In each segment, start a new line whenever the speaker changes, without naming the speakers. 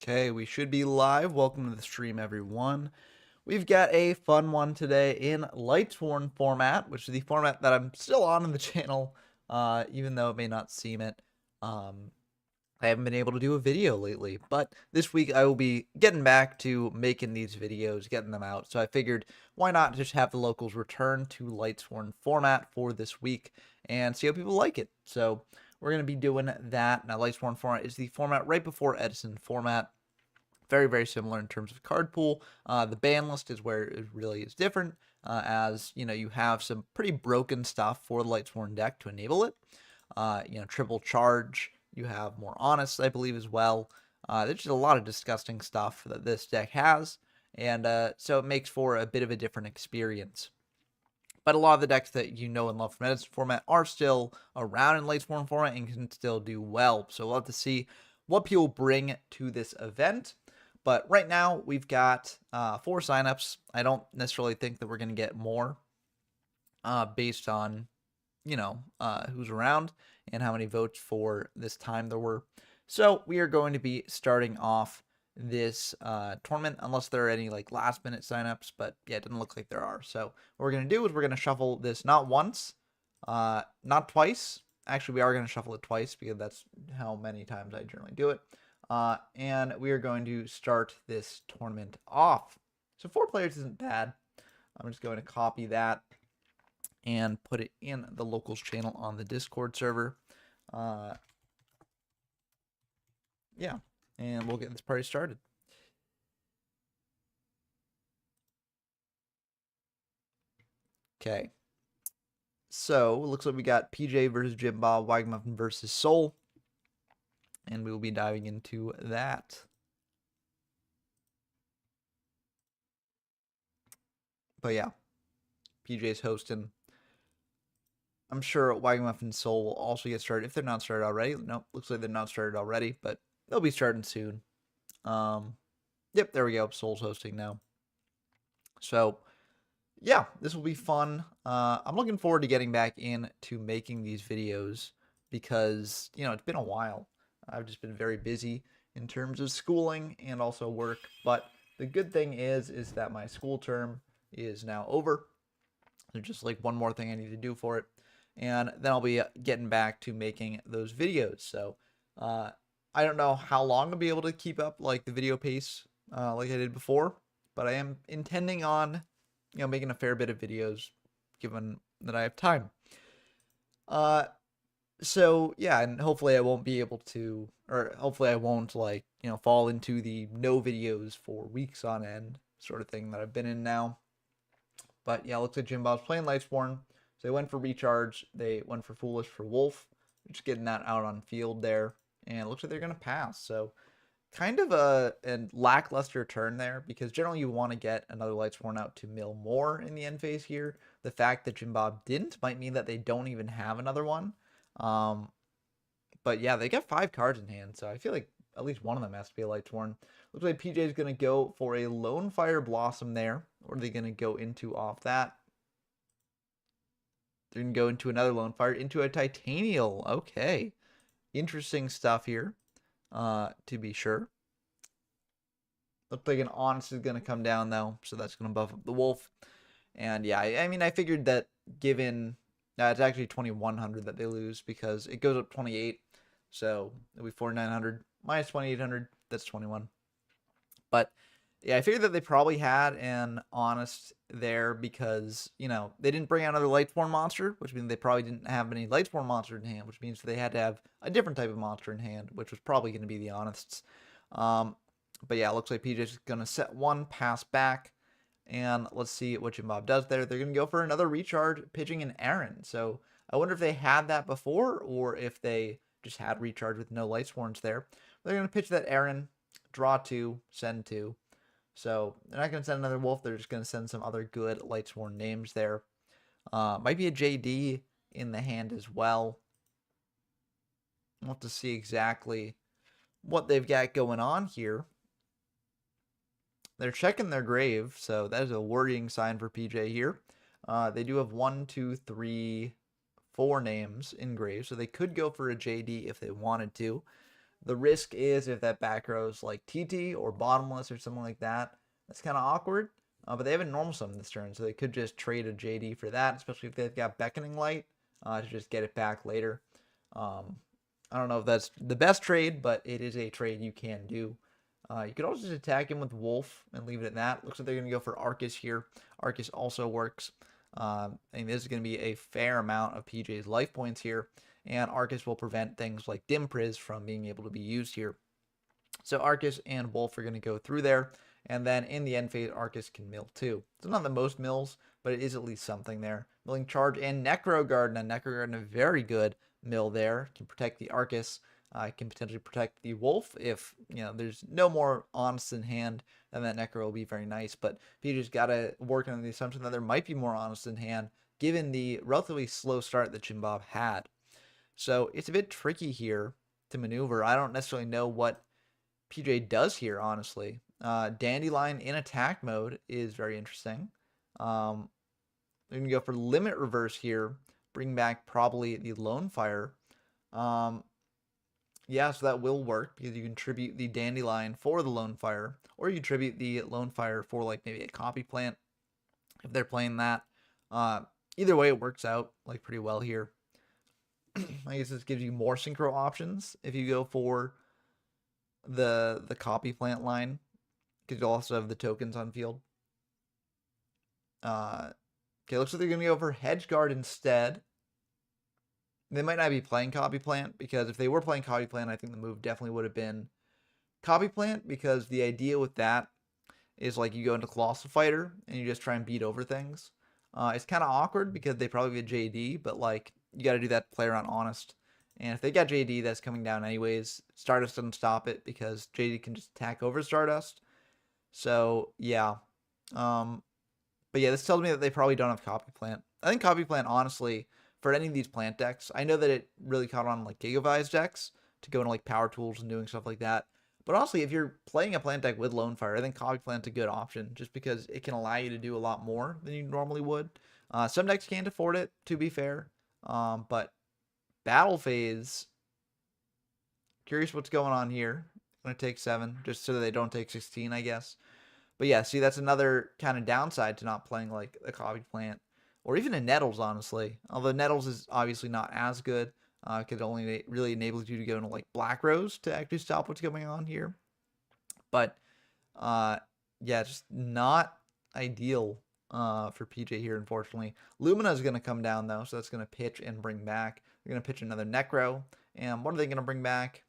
Okay, we should be live. Welcome to the stream, everyone. We've got a fun one today in Lightsworn format, which is the format that I'm still on in the channel, even though it may not seem it. I haven't been able to do a video lately, but this week I will be getting back to making these videos, getting them out. So I figured, why not just have the locals return to Lightsworn format for this week and see how people like it. So we're going to be doing that. Now, Lightsworn format is the format right before Edison format. Very, very similar in terms of card pool. The ban list is where it really is different, as you have some pretty broken stuff for the Lightsworn deck to enable it. Triple charge. You have more honest, I believe, as well. There's just a lot of disgusting stuff that this deck has, and so it makes for a bit of a different experience. But a lot of the decks that you know and love from Edison format are still around in Lightsworn format and can still do well. So we'll have to see what people bring to this event. But right now, we've got 4 signups. I don't necessarily think that we're going to get more based on, who's around and how many votes for this time there were. So we are going to be starting off this tournament, unless there are any last minute signups, but yeah, it doesn't look like there are. So what we're going to do is we're going to shuffle this not once, not twice. Actually, we are going to shuffle it twice because that's how many times I generally do it. And we are going to start this tournament off. So 4 players isn't bad. I'm just going to copy that and put it in the locals channel on the Discord server. Yeah, and we'll get this party started. Okay. So, it looks like we got PJ versus Jim Bob, Wagmuffin versus Soul. And we will be diving into that. But yeah, PJ's hosting. I'm sure Wagmuffin Soul will also get started if they're not started already. Nope, looks like they're not started already, but they'll be starting soon. Yep, there we go. Soul's hosting now. So, yeah, this will be fun. I'm looking forward to getting back into making these videos because, it's been a while. I've just been very busy in terms of schooling and also work. But the good thing is that my school term is now over. There's just one more thing I need to do for it. And then I'll be getting back to making those videos. So I don't know how long I'll be able to keep up the video pace like I did before. But I am intending on making a fair bit of videos given that I have time. So yeah, and hopefully I won't be able to, or hopefully I won't fall into the no videos for weeks on end sort of thing that I've been in now. But yeah, looks like Jim Bob's playing Lightsworn. So they went for recharge. They went for Foolish for Wolf. Just getting that out on field there. And it looks like they're going to pass. So kind of a lackluster turn there, because generally you want to get another Lightsworn out to mill more in the end phase here. The fact that Jim Bob didn't might mean that they don't even have another one. But yeah, they got 5 cards in hand, so I feel like at least one of them has to be a Lightsworn. Looks like PJ is going to go for a Lone Fire Blossom there. What are they going to go into off that? They're going to go into another Lone Fire, into a Titanial. Okay. Interesting stuff here, to be sure. Looks like an Honest is going to come down, though, so that's going to buff up the Wolf. And yeah, I mean, I figured that given... it's actually 2100 that they lose because it goes up 28. So it'll be 4900 minus 2800. That's 21. But yeah, I figured that they probably had an Honest there because, they didn't bring out another Lightsworn monster, which means they probably didn't have any Lightsworn monster in hand, which means they had to have a different type of monster in hand, which was probably going to be the Honests. But yeah, it looks like PJ's going to set one, pass back. And let's see what Jim Bob does there. They're going to go for another recharge, pitching an Aaron. So I wonder if they had that before or if they just had recharge with no Lightsworns there. They're going to pitch that Aaron, draw 2, send 2. So they're not going to send another Wolf. They're just going to send some other good Lightsworn names there. Might be a JD in the hand as well. We'll have to see exactly what they've got going on here. They're checking their grave, so that is a worrying sign for PJ here. They do have 1, 2, 3, 4 names in grave, so they could go for a JD if they wanted to. The risk is if that back row is like TT or bottomless or something like that, that's kind of awkward. But they have a normal summon this turn, so they could just trade a JD for that, especially if they've got Beckoning Light to just get it back later. I don't know if that's the best trade, but it is a trade you can do. You could also just attack him with Wolf and leave it at that. Looks like they're going to go for Arcus here. Arcus also works. I think this is going to be a fair amount of PJ's life points here, and Arcus will prevent things like Dim Priz from being able to be used here. So Arcus and Wolf are going to go through there, and then in the end phase, Arcus can mill too. It's not the most mills, but it is at least something there. Milling Charge and Necro Garden. Necro Garden, a very good mill there. Can protect the Arcus. Can potentially protect the Wolf if, there's no more Honest in hand, then that Necro will be very nice. But PJ's got to work on the assumption that there might be more Honest in hand, given the relatively slow start that Chinbob had. So it's a bit tricky here to maneuver. I don't necessarily know what PJ does here, honestly. Dandelion in attack mode is very interesting. They're going to go for Limit Reverse here. Bring back probably the Lone Fire. Yeah, so that will work because you can tribute the Dandelion for the Lone Fire, or you tribute the Lone Fire for like maybe a Copy Plant if they're playing that. Either way, it works out like pretty well here. I guess this gives you more synchro options if you go for the Copy Plant line, because you also have the tokens on field. Okay, looks like they're gonna go for Hedge Guard instead. They might not be playing Copy Plant, because if they were playing Copy Plant, I think the move definitely would have been Copy Plant, because the idea with that is like you go into Colossal Fighter and you just try and beat over things. It's kind of awkward because they probably get JD, but like you got to do that to play around Honest. And if they got JD, that's coming down anyways. Stardust doesn't stop it because JD can just attack over Stardust. So yeah. But yeah, this tells me that they probably don't have Copy Plant. I think Copy Plant, honestly, for any of these plant decks, I know that it really caught on like Gigavi's decks to go into like Power Tools and doing stuff like that. But honestly, if you're playing a plant deck with Lone Fire, I think Copy Plant's a good option just because it can allow you to do a lot more than you normally would. Some decks can't afford it, to be fair. But Battle Phase, curious what's going on here. Gonna take 7 just so that they don't take 16, I guess. But yeah, see, that's another kind of downside to not playing like a Copy Plant or even a Nettles, honestly. Although Nettles is obviously not as good. Could only really enable you to go into like Black Rose to actually stop what's going on here. But yeah, just not ideal for PJ here, unfortunately. Lumina is going to come down though, so that's going to pitch and bring back. They're going to pitch another Necro. And what are they going to bring back?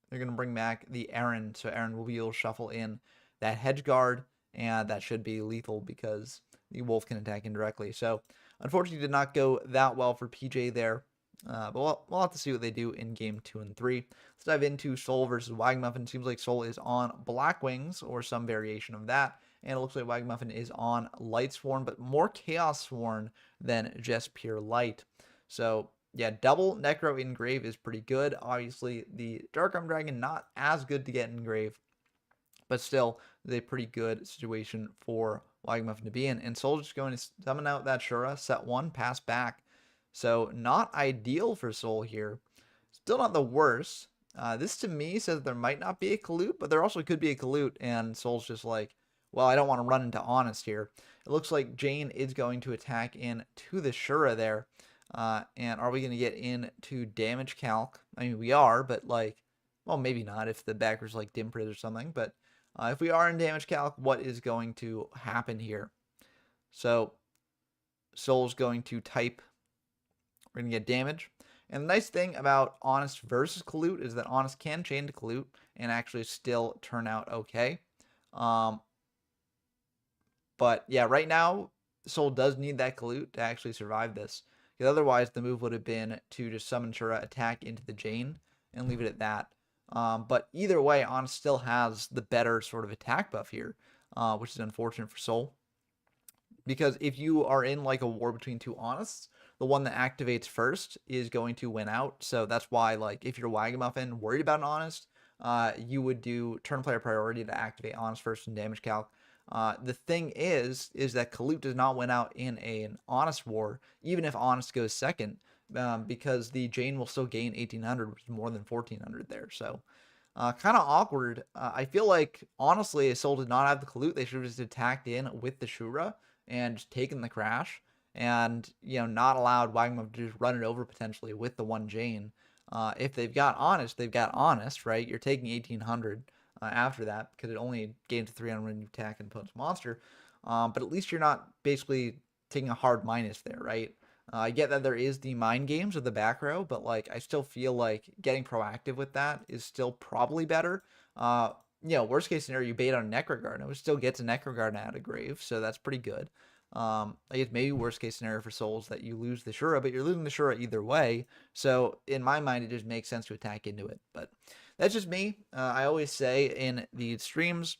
They're going to bring back the Aaron. So Aaron will be able to shuffle in that Hedge Guard, and that should be lethal because the Wolf can attack indirectly. So unfortunately did not go that well for PJ there. But we'll have to see what they do in game 2 and 3. Let's dive into Soul versus Wagmuffin. Seems like Soul is on Black Wings or some variation of that. And it looks like Wagmuffin is on Lightsworn, but more Chaos Sworn than just pure Light. So yeah, double Necro Engrave is pretty good. Obviously, the Dark Arm Dragon not as good to get Engrave, but still is a pretty good situation for Wagmuffin to be in. And Soul's just going to summon out that Shura, set 1, pass back. So not ideal for Soul here. Still not the worst. This to me says there might not be a Kalut, but there also could be a Kalut, and Soul's just like, well, I don't want to run into Honest here. It looks like Jane is going to attack in to the Shura there. And are we going to get into damage calc? I mean, we are, but like, well, maybe not if the backer's like Dim Priz or something, but if we are in damage calc, what is going to happen here? So Soul's going to type, we're going to get damage. And the nice thing about Honest versus Kalut is that Honest can chain to Kalut and actually still turn out okay. But yeah, right now, Soul does need that Kalut to actually survive this. Because otherwise, the move would have been to just summon Shura, attack into the Jane, and leave it at that. But either way, Honest still has the better sort of attack buff here, which is unfortunate for Soul. Because if you are in like a war between two Honests, the one that activates first is going to win out. So that's why, like, if you're Wagamuffin worried about an Honest, you would do turn player priority to activate Honest first in damage calc. The thing is that Kalut does not win out in an Honest war, even if Honest goes second, because the Jane will still gain 1800, which is more than 1400 there. So kind of awkward. I feel like, honestly, if Soul did not have the Kalute, they should have just attacked in with the Shura and just taken the crash and, not allowed Wagamama to just run it over potentially with the one Jane. If they've got Honest, they've got Honest, right? You're taking 1800 after that because it only gains 300 when you attack and punch monster. But at least you're not basically taking a hard minus there, right? I get that there is the mind games of the back row, but like I still feel like getting proactive with that is still probably better. Worst case scenario, you bait on Necroguard, and it would still get to Necroguard out of grave, so that's pretty good. I guess maybe worst case scenario for Souls that you lose the Shura, but you're losing the Shura either way. So in my mind, it just makes sense to attack into it. But that's just me. I always say in these streams,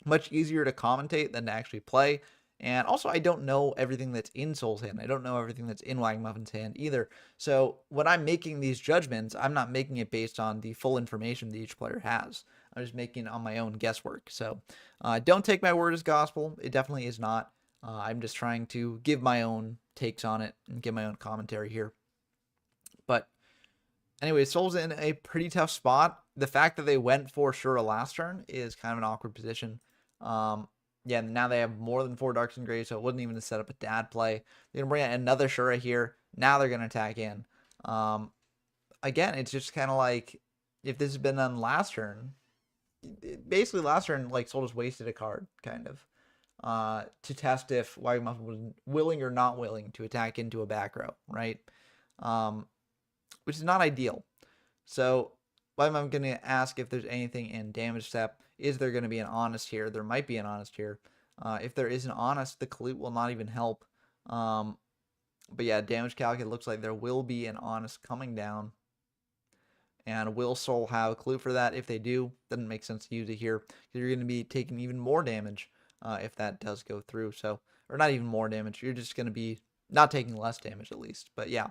much easier to commentate than to actually play. And also, I don't know everything that's in Soul's hand. I don't know everything that's in Wagamuffin's hand either. So when I'm making these judgments, I'm not making it based on the full information that each player has. I'm just making it on my own guesswork. So don't take my word as gospel. It definitely is not. I'm just trying to give my own takes on it and give my own commentary here. But anyway, Soul's in a pretty tough spot. The fact that they went for Shura last turn is kind of an awkward position. Yeah, now they have more than 4 Darks and Graves, so it wasn't even to set up a dad play. They're going to bring out another Shura here. Now they're going to attack in. Again, it's just kind of like, if this has been done last turn, basically last turn, like, Soul just wasted a card, kind of, to test if Wagamuffin was willing or not willing to attack into a back row, right? Which is not ideal. So I'm going to ask if there's anything in damage step. Is there going to be an Honest here? There might be an Honest here. If there is an Honest, the Kalute will not even help. But yeah, damage calc, it looks like there will be an Honest coming down. And will Soul have a Kalute for that? If they do, doesn't make sense to use it here, because you're going to be taking even more damage if that does go through. So, or not even more damage. You're just going to be not taking less damage at least. But yeah.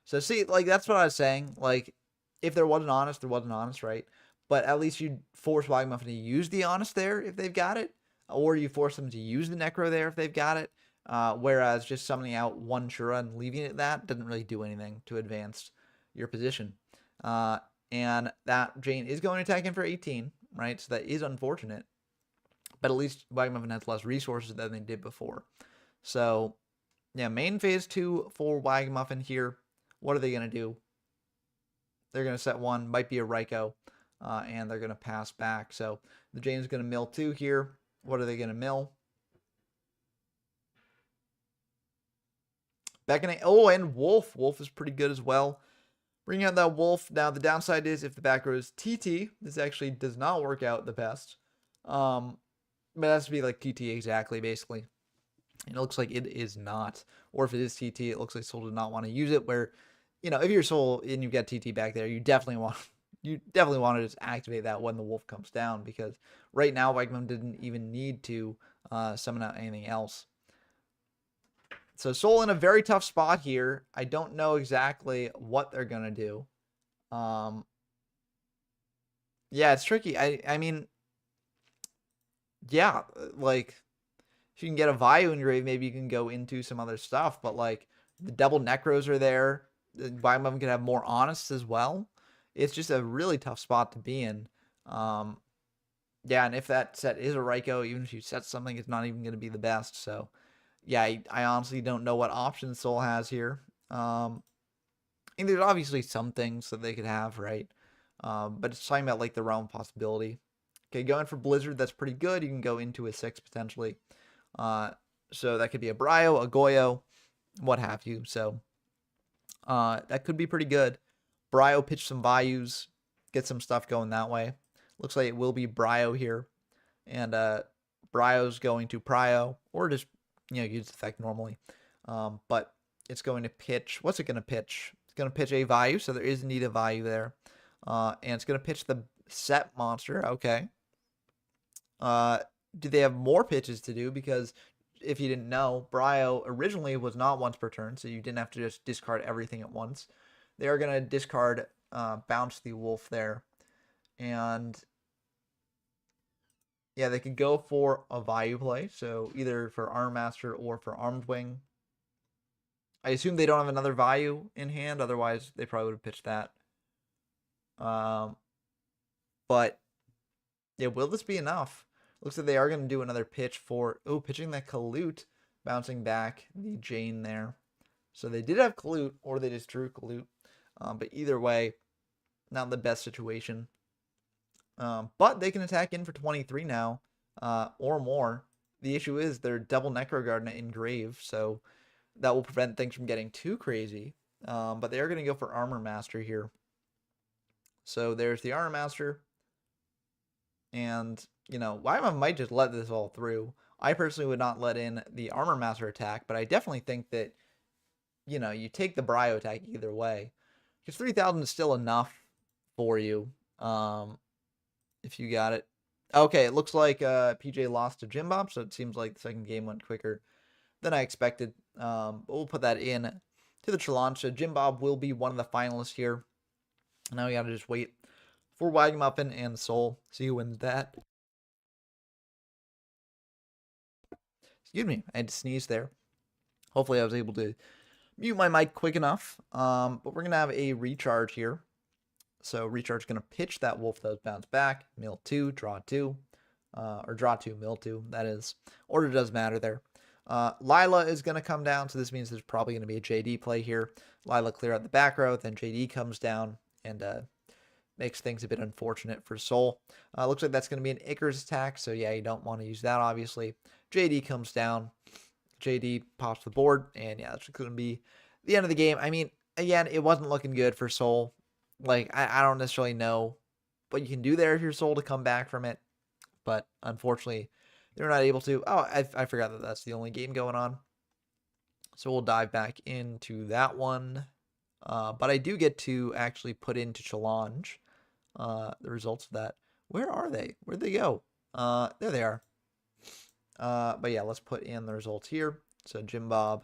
So see, like, that's what I was saying. Like, if there wasn't Honest, there wasn't Honest, right? But at least you force Wagamuffin to use the Honest there if they've got it. Or you force them to use the Necro there if they've got it. Whereas just summoning out one Shura and leaving it that doesn't really do anything to advance your position. And that Jane is going to attack in for 18, right? So that is unfortunate. But at least Wagamuffin has less resources than they did before. So, yeah, main phase 2 for Wagamuffin here. What are they going to do? They're going to set one, might be a Raikou, and they're going to pass back. So the Jane's going to mill 2 here. What are they going to mill? Beckoning. Oh, and Wolf. Wolf is pretty good as well. Bring out that Wolf. Now, the downside is if the back row is TT, this actually does not work out the best. But it has to be like TT exactly, basically. And it looks like it is not. Or if it is TT, it looks like Soul did not want to use it, where, if you're Soul and you've got TT back there, you definitely want to just activate that when the Wolf comes down, because right now Wagamuffin didn't even need to summon out anything else. So Soul in a very tough spot here. I don't know exactly what they're gonna do. Yeah, it's tricky. I mean, yeah, like, if you can get a Vayu in grave, maybe you can go into some other stuff. But like, the double Necros are there. Wagamuffin can have more Honest as well. It's just a really tough spot to be in. Yeah, and if that set is a Raikou, even if you set something, it's not even going to be the best. So, yeah, I honestly don't know what options Soul has here. And there's obviously some things that they could have, right? But it's talking about like the realm possibility. Okay, going for Blizzard, that's pretty good. You can go into a 6 potentially. So that could be a Bryo, a Goyo, what have you. So that could be pretty good. Bryo pitch some Vayus, get some stuff going that way. Looks like it will be Bryo here. And Bryo's going to Pryo, or just, use the effect normally. But it's going to pitch, what's it going to pitch? It's going to pitch a Vayu, so there is indeed a Vayu there. And it's going to pitch the set monster, okay. Do they have more pitches to do? Because if you didn't know, Bryo originally was not once per turn, so you didn't have to just discard everything at once. They are going to discard Bounce the Wolf there. And yeah, they could go for a Vayu play, so either for Arm Master or for Armed Wing. I assume they don't have another value in hand, otherwise they probably would have pitched that. But yeah, will this be enough? Looks like they are going to do another pitch for, pitching that Kalute, bouncing back the Jane there. So they did have Kalute, or they just drew Kalute. But either way, not the best situation. But they can attack in for 23 now, or more. The issue is they're double Necro Garden Engrave, so that will prevent things from getting too crazy. But they are going to go for Armor Master here. So there's the Armor Master. And, Wyman might just let this all through. I personally would not let in the Armor Master attack, but I definitely think that, you take the Brio attack either way. Because 3,000 is still enough for you, if you got it. Okay, it looks like PJ lost to Jim Bob, so it seems like the second game went quicker than I expected. But we'll put that in to the challenge. So Jim Bob will be one of the finalists here. Now we got to just wait for Wagamuffin and Soul. See who wins that. Excuse me, I had to sneeze there. Hopefully I was able to mute my mic quick enough. But we're going to have a recharge here. So recharge going to pitch that Wolf that was bounce back. Mill 2, draw 2. Or draw 2, mill 2, that is. Order does matter there. Lila is going to come down, so this means there's probably going to be a JD play here. Lila clear out the back row, then JD comes down and makes things a bit unfortunate for Soul. Looks like that's going to be an Icarus attack, so yeah, you don't want to use that, obviously. JD comes down. JD pops the board, and yeah, that's going to be the end of the game. I mean, again, it wasn't looking good for Soul. Like, I don't necessarily know what you can do there if you're Soul to come back from it, but unfortunately, they're not able to. Oh, I forgot that that's the only game going on. So we'll dive back into that one. But I do get to actually put into challenge the results of that. Where are they? Where'd they go? There they are. But yeah, let's put in the results here. So Jim Bob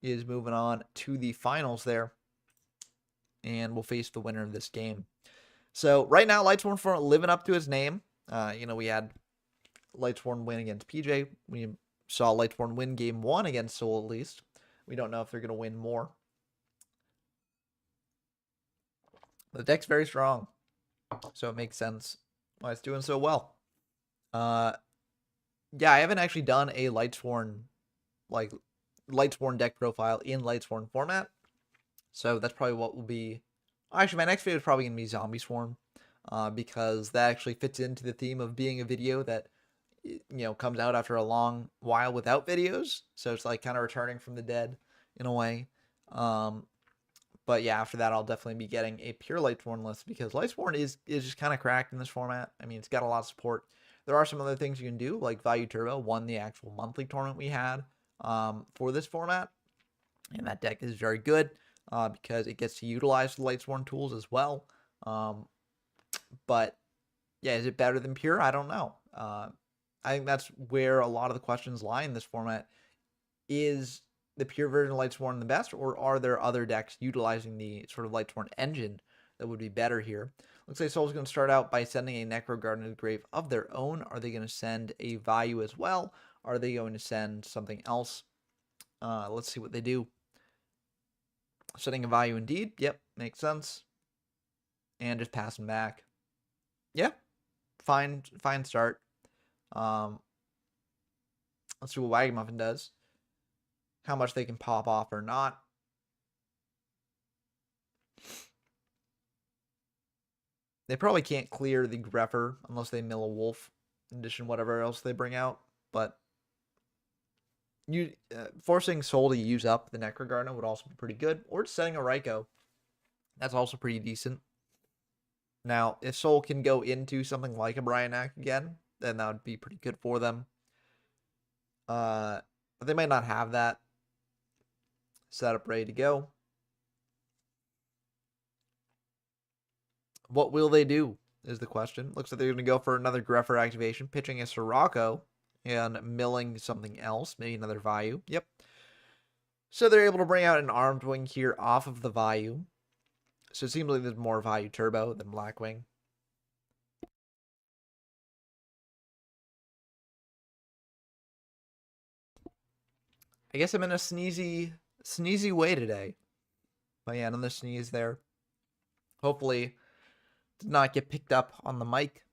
is moving on to the finals there. And we'll face the winner of this game. So right now, Lightsworn for living up to his name. We had Lightsworn win against PJ. We saw Lightsworn win game 1 against Soul at least. We don't know if they're going to win more. The deck's very strong, so it makes sense why it's doing so well. Yeah, I haven't actually done a Lightsworn deck profile in Lightsworn format, so that's probably what will be. Actually, my next video is probably going to be Zombie Swarm, because that actually fits into the theme of being a video that comes out after a long while without videos, so it's like kind of returning from the dead in a way. But yeah, after that, I'll definitely be getting a pure Lightsworn list, because Lightsworn is just kind of cracked in this format. I mean, it's got a lot of support. There are some other things you can do, like Value Turbo won the actual monthly tournament we had for this format, and that deck is very good because it gets to utilize the Lightsworn tools as well. But yeah, is it better than pure? I don't know. I think that's where a lot of the questions lie in this format. Is the pure version of Lightsworn the best, or are there other decks utilizing the sort of Lightsworn engine that would be better here? Looks like Soul's going to start out by sending a Necro Garden to the grave of their own. Are they going to send a value as well? Are they going to send something else? Let's see what they do. Sending a value indeed. Yep, makes sense. And just passing back. Yeah, fine start. Let's see what Wagamuffin does. How much they can pop off or not. They probably can't clear the Greffer unless they mill a Wolf, in addition to whatever else they bring out. But forcing Soul to use up the Necrogarden would also be pretty good. Or just setting a Raikou. That's also pretty decent. Now, if Soul can go into something like a Brionac again, then that would be pretty good for them. But they might not have that setup ready to go. What will they do is the question. Looks like they're going to go for another Greffer activation, pitching a Sirocco and milling something else, maybe another Vayu. Yep. So they're able to bring out an Armed Wing here off of the Vayu. So it seems like there's more Vayu Turbo than Blackwing. I guess I'm in a sneezy sneezy way today. But yeah, another sneeze there. Hopefully, did not get picked up on the mic.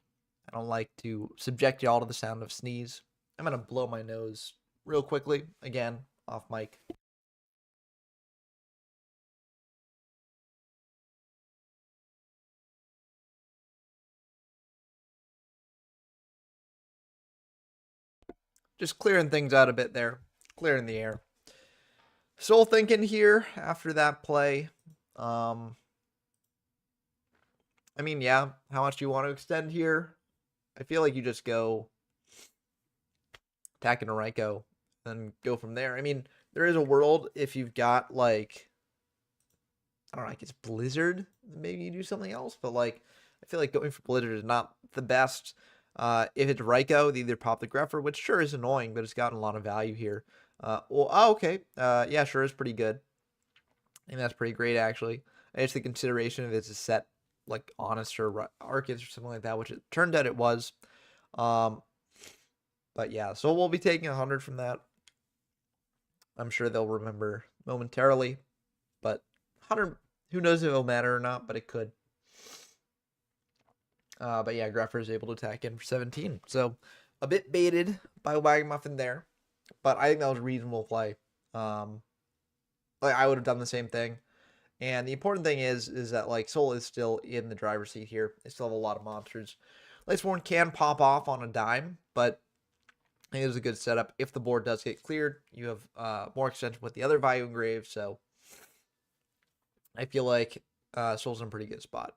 I don't like to subject y'all to the sound of sneeze. I'm going to blow my nose real quickly. Again, off mic. Just clearing things out a bit there. Clearing the air. Soul thinking here after that play. I mean, yeah, how much do you want to extend here? I feel like you just go attack into Raiko and go from there. I mean, there is a world if you've got like, I don't know, I guess Blizzard, maybe you do something else, but like, I feel like going for Blizzard is not the best. If it's Raiko, they either pop the Greffer, which sure is annoying, but it's gotten a lot of value here. Okay. Yeah, sure is pretty good. And that's pretty great, actually. I guess the consideration of it's a set like Honest or Arcus or something like that, which it turned out it was. But yeah, so we'll be taking 100 from that. I'm sure they'll remember momentarily. But 100, who knows if it'll matter or not, but it could. But yeah, Greffer is able to attack in for 17. So a bit baited by Wagamuffin there. But I think that was a reasonable play. Like I would have done the same thing. And the important thing is that like Soul is still in the driver's seat here. They still have a lot of monsters. Lightsworn can pop off on a dime, but I think it was a good setup. If the board does get cleared, you have more extension with the other value engraved. So I feel like Soul's in a pretty good spot.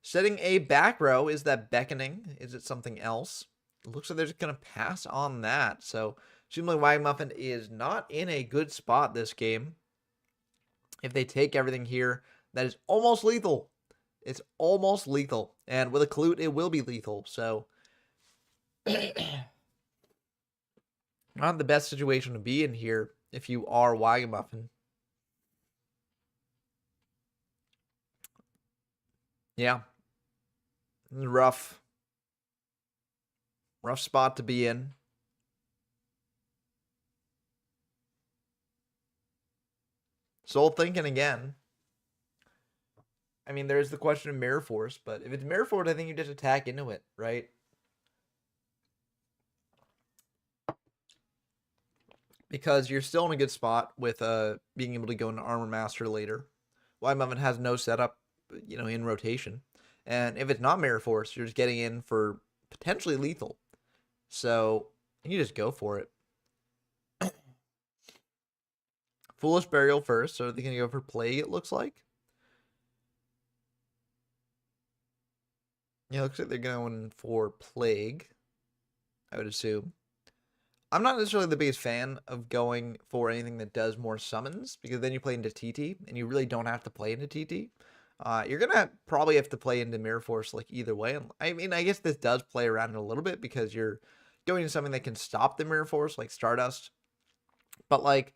Setting a back row, is that beckoning? Is it something else? It looks like they're just going to pass on that. So seems like Wagamuffin is not in a good spot this game. If they take everything here, that is almost lethal. It's almost lethal. And with a Clute, it will be lethal. So, not the best situation to be in here if you are Wagamuffin. Yeah. Rough. Rough spot to be in. Soul thinking again. I mean, there's the question of Mirror Force, but if it's Mirror Force, I think you just attack into it, right? Because you're still in a good spot with being able to go into Armor Master later. Wagamuffin has no setup, in rotation. And if it's not Mirror Force, you're just getting in for potentially lethal. So you just go for it. Foolish Burial first, so they're going to go for Plague, it looks like. Yeah, it looks like they're going for Plague, I would assume. I'm not necessarily the biggest fan of going for anything that does more summons, because then you play into TT, and you really don't have to play into TT. You're going to probably have to play into Mirror Force like either way. I mean, I guess this does play around a little bit, because you're going to something that can stop the Mirror Force, like Stardust. But, like,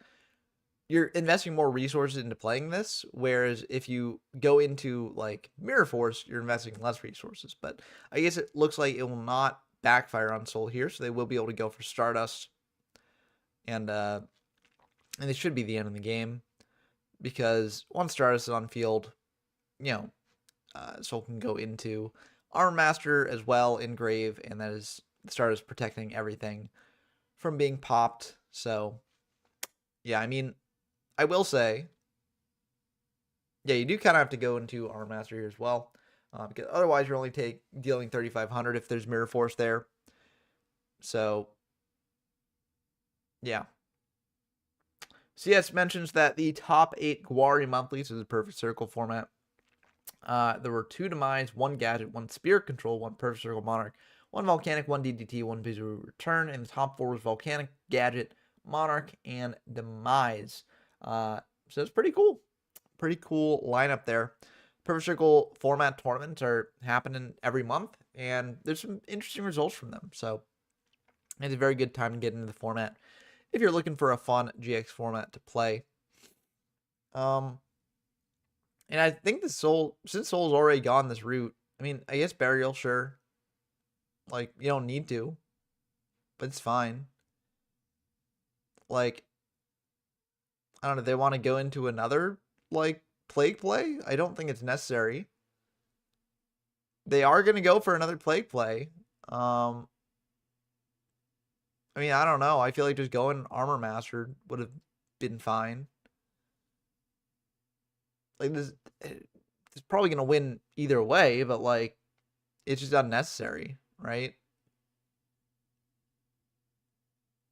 you're investing more resources into playing this, whereas if you go into like Mirror Force, you're investing less resources. But I guess it looks like it will not backfire on Soul here, so they will be able to go for Stardust, and it should be the end of the game, because once Stardust is on field, Soul can go into Armor Master as well, engrave, and that is Stardust protecting everything from being popped. So yeah, I mean, I will say, yeah, you do kind of have to go into Armor Master here as well, because otherwise you're only dealing 3,500 if there's Mirror Force there. So, yeah. CS mentions that the top 8 Gwari monthlies is a perfect circle format. There were 2 Demise, 1 Gadget, 1 Spirit Control, 1 Perfect Circle Monarch, 1 Volcanic, 1 DDT, 1 Visual Return, and the top 4 was Volcanic, Gadget, Monarch, and Demise. So it's pretty cool. Pretty cool lineup there. Perfect Circle format tournaments are happening every month, and there's some interesting results from them. So it's a very good time to get into the format if you're looking for a fun GX format to play. And I think since Soul's already gone this route, I mean, I guess Burial, sure. Like, you don't need to, but it's fine. Like, I don't know, they want to go into another, like, plague play. I don't think it's necessary. They are going to go for another plague play. I mean, I don't know. I feel like just going Armor Master would have been fine. Like, it's probably going to win either way, but, like, it's just unnecessary, right?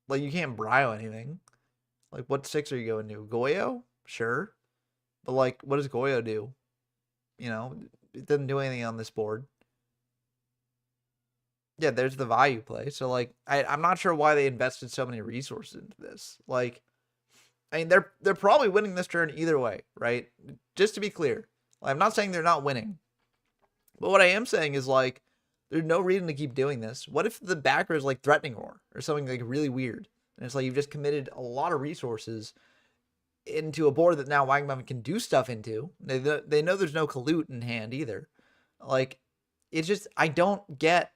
Like, you can't brio anything. Like, what 6 are you going to? Goyo? Sure. But, like, what does Goyo do? You know, it doesn't do anything on this board. Yeah, there's the value play. So, like, I'm not sure why they invested so many resources into this. Like, I mean, they're probably winning this turn either way, right? Just to be clear. Like, I'm not saying they're not winning. But what I am saying is, like, there's no reason to keep doing this. What if the backer is, like, Threatening Roar or something, like, really weird? And it's like you've just committed a lot of resources into a board that now Wagmuffin can do stuff into. They know there's no Kalut in hand either. Like, it's just, I don't get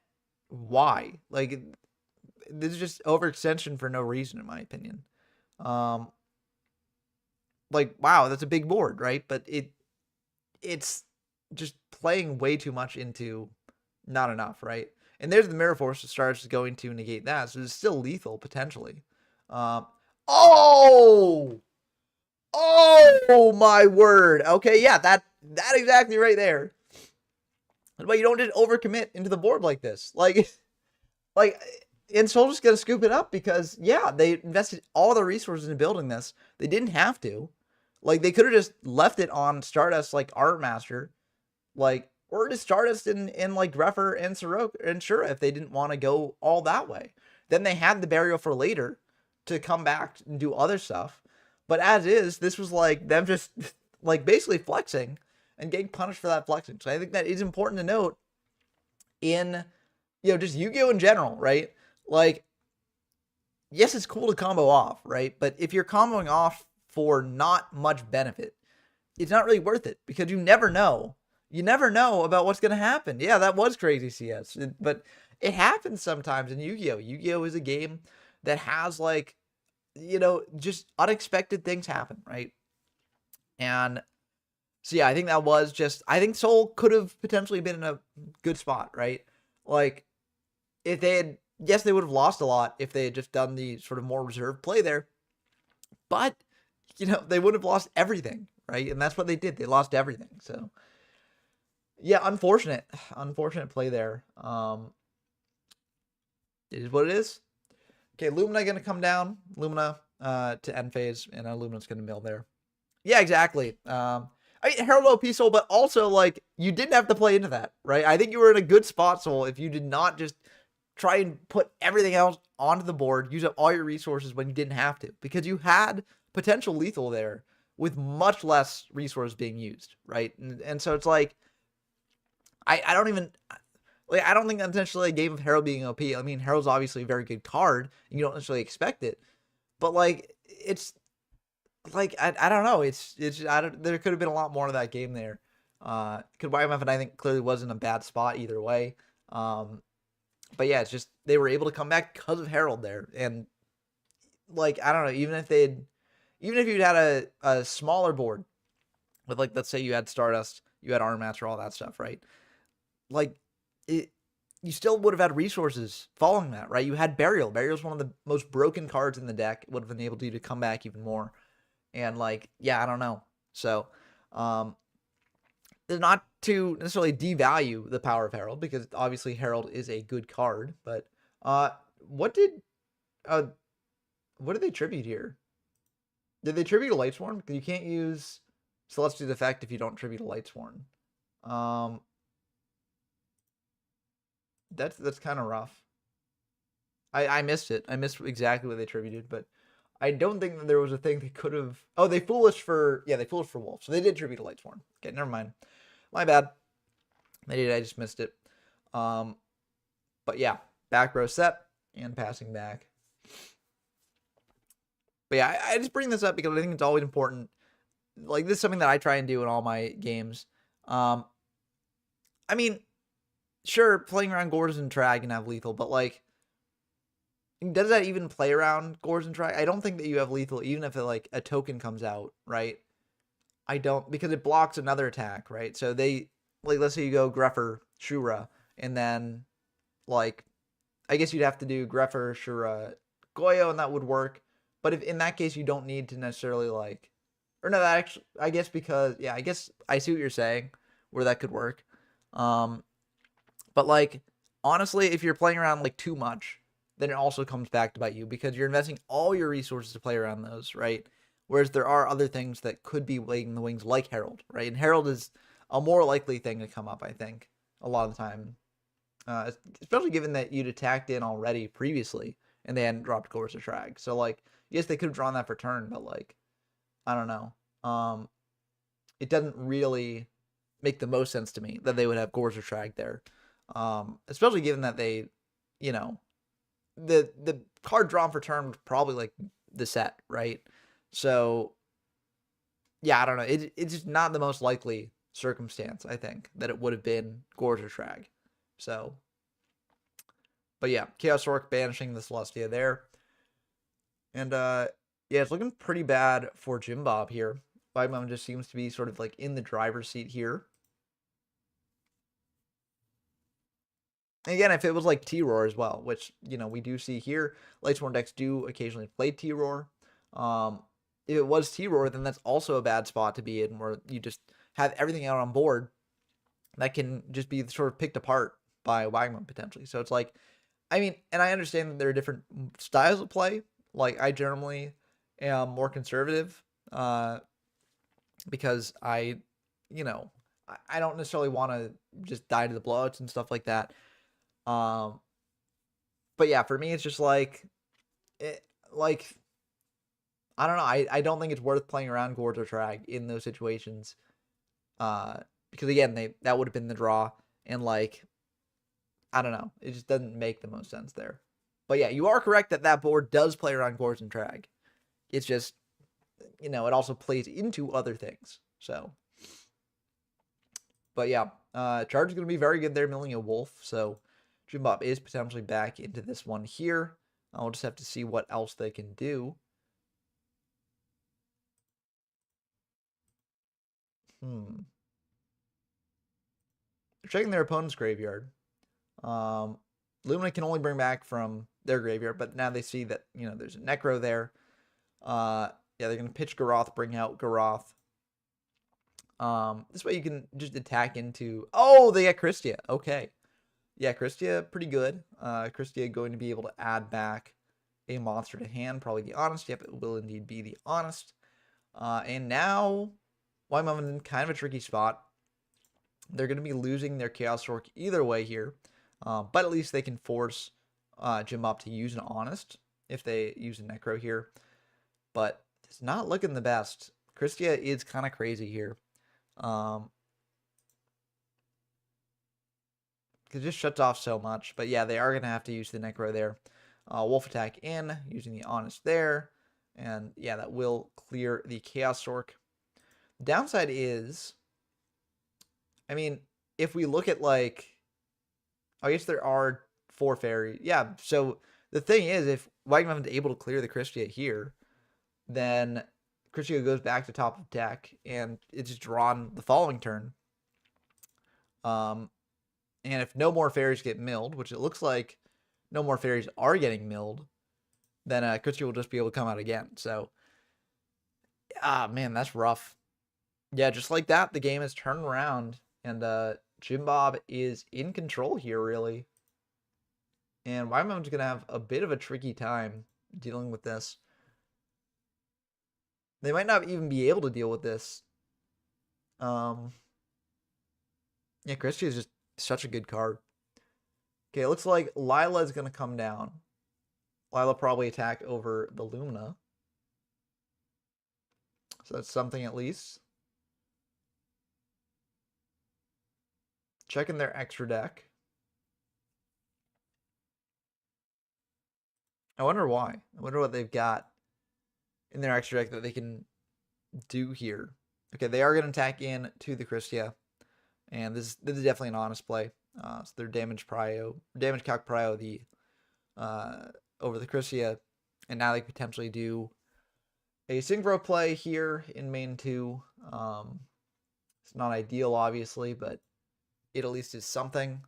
why. Like, this is just overextension for no reason, in my opinion. Like, wow, that's a big board, right? But it's just playing way too much into not enough, right? And there's the Mirror Force that starts going to negate that, so it's still lethal potentially. Oh! Oh my word. Okay, yeah, that exactly right there. But you don't just overcommit into the board like this. Like, and Soul's just gonna scoop it up because, yeah, they invested all their resources in building this. They didn't have to. Like, they could have just left it on Stardust, like, Art Master. Like, or just Stardust in like, Greffer and Soroka and Shura if they didn't want to go all that way. Then they had the Burial for later to come back and do other stuff. But as is, this was, like, them just, like, basically flexing and getting punished for that flexing. So I think that is important to note in, you know, just Yu-Gi-Oh! In general, right? Like, yes, it's cool to combo off, right? But if you're comboing off for not much benefit, it's not really worth it because you never know. You never know about what's going to happen. Yeah, that was crazy CS, but it happens sometimes in Yu-Gi-Oh! Yu-Gi-Oh! Is a game that has, like, you know, just unexpected things happen, right? And so, yeah, I think that was just, I think Soul could have potentially been in a good spot, right? Like, if they had, yes, they would have lost a lot if they had just done the sort of more reserved play there. But, you know, they would have lost everything, right? And that's what they did. They lost everything. So, yeah, unfortunate play there. It is what it is. Okay, Lumina going to come down. Lumina to end phase, and Lumina's going to mill there. Yeah, exactly. I mean, Herald OP Soul, but also, like, you didn't have to play into that, right? I think you were in a good spot, Soul, if you did not just try and put everything else onto the board, use up all your resources when you didn't have to, because you had potential lethal there with much less resources being used, right? And so it's like, I don't even, like, I don't think that's necessarily a game of Herald being OP. I mean, Herald's obviously a very good card, and you don't necessarily expect it, but, like, it's, like, I don't know. It's there could have been a lot more of that game there. Could YMF, and I think clearly wasn't a bad spot either way. But yeah, it's just they were able to come back because of Herald there, and, like, I don't know. Even if you'd had a smaller board with, like, let's say you had Stardust, you had Arm Master, all that stuff, right? Like, you still would have had resources following that, right? You had Burial. Burial's one of the most broken cards in the deck. It would have enabled you to come back even more. And, like, yeah, I don't know. So, not to necessarily devalue the power of Herald, because obviously Herald is a good card, but what did they tribute here? Did they tribute a Lightsworn? Because you can't use Celestial's effect if you don't tribute a Lightsworn. That's kind of rough. I missed it. I missed exactly what they tributed, but I don't think that there was a thing they could have. Oh, they foolish for Wolf. So they did tribute a Lightsworn. Okay, never mind. My bad. They did. I just missed it. But yeah, back row set and passing back. But yeah, I just bring this up because I think it's always important. Like, this is something that I try and do in all my games. I mean, sure, playing around Gordon and Trag can have lethal, but, like, Does that even play around Gores and Drag? I don't think that you have lethal, even if like a token comes out, right? I don't, because it blocks another attack, right? So they, like, let's say you go Greffer, Shura, and then, like, I guess you'd have to do Greffer, Shura, Goyo, and that would work. But if in that case, you don't need to necessarily, like, or no, that actually, I guess because, yeah, I guess I see what you're saying, where that could work. But, like, honestly, if you're playing around, like, too much, then it also comes back to bite you because you're investing all your resources to play around those, right? Whereas there are other things that could be waiting in the wings, like Herald, right? And Herald is a more likely thing to come up, I think, a lot of the time. Especially given that you'd attacked in already previously and they hadn't dropped Gorse or Shrag. So, like, yes, they could have drawn that for turn, but, like, I don't know. It doesn't really make the most sense to me that they would have Gorse or Shrag there. Especially given that they, you know, the card drawn for turn was probably like the set, right? So yeah, I don't know. It's just not the most likely circumstance, I think, that it would have been Gorge or Shrag. So, but yeah, Chaos Orc banishing the Celestia there. And yeah, it's looking pretty bad for Jim Bob here. Mom just seems to be sort of like in the driver's seat here. And again, if it was like T-Roar as well, which, you know, we do see here, Lightsworn decks do occasionally play T-Roar. If it was T-Roar, then that's also a bad spot to be in, where you just have everything out on board that can just be sort of picked apart by Wagmon potentially. So it's like, I mean, and I understand that there are different styles of play. Like, I generally am more conservative because I, you know, I don't necessarily want to just die to the blowouts and stuff like that. But yeah, for me, it's just like, like, I don't know. I don't think it's worth playing around Gorge or Shrag in those situations. Because again, that would have been the draw, and like, I don't know. It just doesn't make the most sense there. But yeah, you are correct that board does play around Gorge and Shrag. It's just, you know, it also plays into other things. So, but yeah, Charge is going to be very good there, milling a Wolf. So, Jim Bob is potentially back into this one here. I'll just have to see what else they can do. They're checking their opponent's graveyard. Lumina can only bring back from their graveyard, but now they see that, you know, there's a Necro there. Yeah, they're going to pitch Garoth, bring out Garoth. This way you can just attack into... Oh, they got Christia. Okay. Yeah, Christia, pretty good. Christia going to be able to add back a monster to hand. Probably the Honest. Yep, it will indeed be the Honest. And now, Wyman in kind of a tricky spot. They're going to be losing their Chaos Orc either way here. But at least they can force Jim Bob to use an Honest if they use a Necro here. But it's not looking the best. Christia is kind of crazy here. It just shuts off so much. But yeah, they are going to have to use the Necro there. Wolf attack in, using the Honest there. And yeah, that will clear the Chaos Orc. The downside is, I mean, if we look at like, I guess there are 4 fairies. Yeah, so the thing is, if Wagman is able to clear the Christia here, then Christia goes back to top of deck, and it's drawn the following turn. And if no more fairies get milled, which it looks like no more fairies are getting milled, then Christia will just be able to come out again. So, man, that's rough. Yeah, just like that, the game has turned around, and Jim Bob is in control here, really. And Wyman's going to have a bit of a tricky time dealing with this. They might not even be able to deal with this. Yeah, Christia is just such a good card. Okay, it looks like Lila is going to come down. Lila probably attack over the Lumina. So that's something at least. Checking their extra deck. I wonder why. I wonder what they've got in their extra deck that they can do here. Okay, they are going to attack in to the Christia. And this is definitely an honest play. So their damage calc prio, the over the Christia, and now they potentially do a synchro play here in main 2. It's not ideal, obviously, but it at least is something.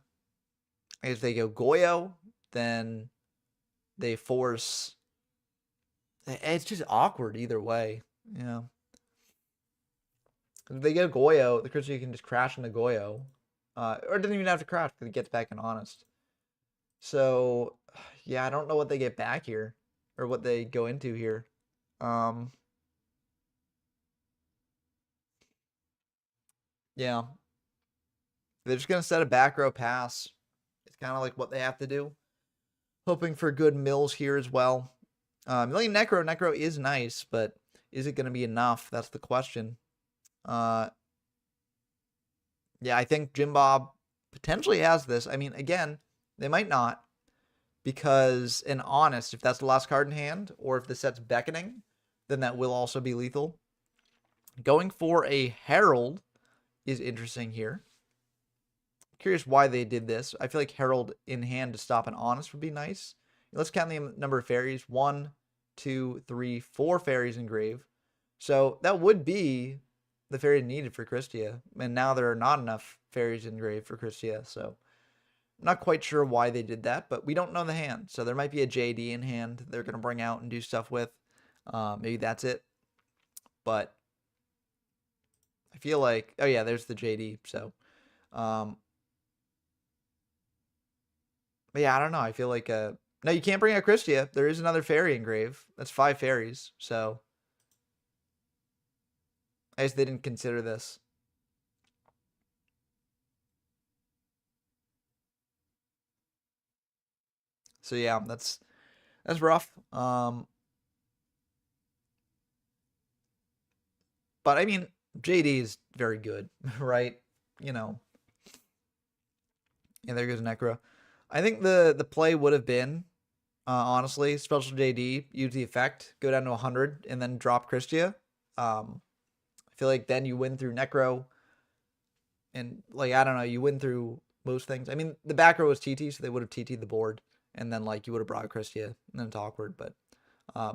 If they go Goyo, then they force... It's just awkward either way. Yeah. If they get Goyo, the Christia can just crash into Goyo. Or it doesn't even have to crash because it gets back in Honest. So, yeah, I don't know what they get back here. Or what they go into here. Yeah. They're just going to set a back row pass. It's kind of like what they have to do. Hoping for good mills here as well. Milling Necro. Necro is nice, but is it going to be enough? That's the question. Yeah, I think Jim Bob potentially has this. I mean, again, they might not. Because, in Honest, if that's the last card in hand, or if the set's Beckoning, then that will also be lethal. Going for a Herald is interesting here. Curious why they did this. I feel like Herald in hand to stop an Honest would be nice. Let's count the number of fairies. 1, 2, 3, 4 fairies in grave. So that would be the fairy needed for Christia. And now there are not enough fairies in grave for Christia. So I'm not quite sure why they did that, but we don't know the hand. So there might be a JD in hand they're going to bring out and do stuff with. Maybe that's it. But I feel like... Oh, yeah, there's the JD. So... But yeah, I don't know. I feel like... No, you can't bring out Christia. There is another fairy in grave. That's 5 fairies. So... I guess they didn't consider this. So yeah, that's rough. But I mean, JD is very good, right? You know. And there goes Necro. I think the play would have been, honestly, special JD, use the effect, go down to 100, and then drop Christia. I feel like then you win through Necro. And, like, I don't know, you win through most things. I mean, the back row was TT, so they would have TT'd the board. And then, like, you would have brought Christia, and then it's awkward. But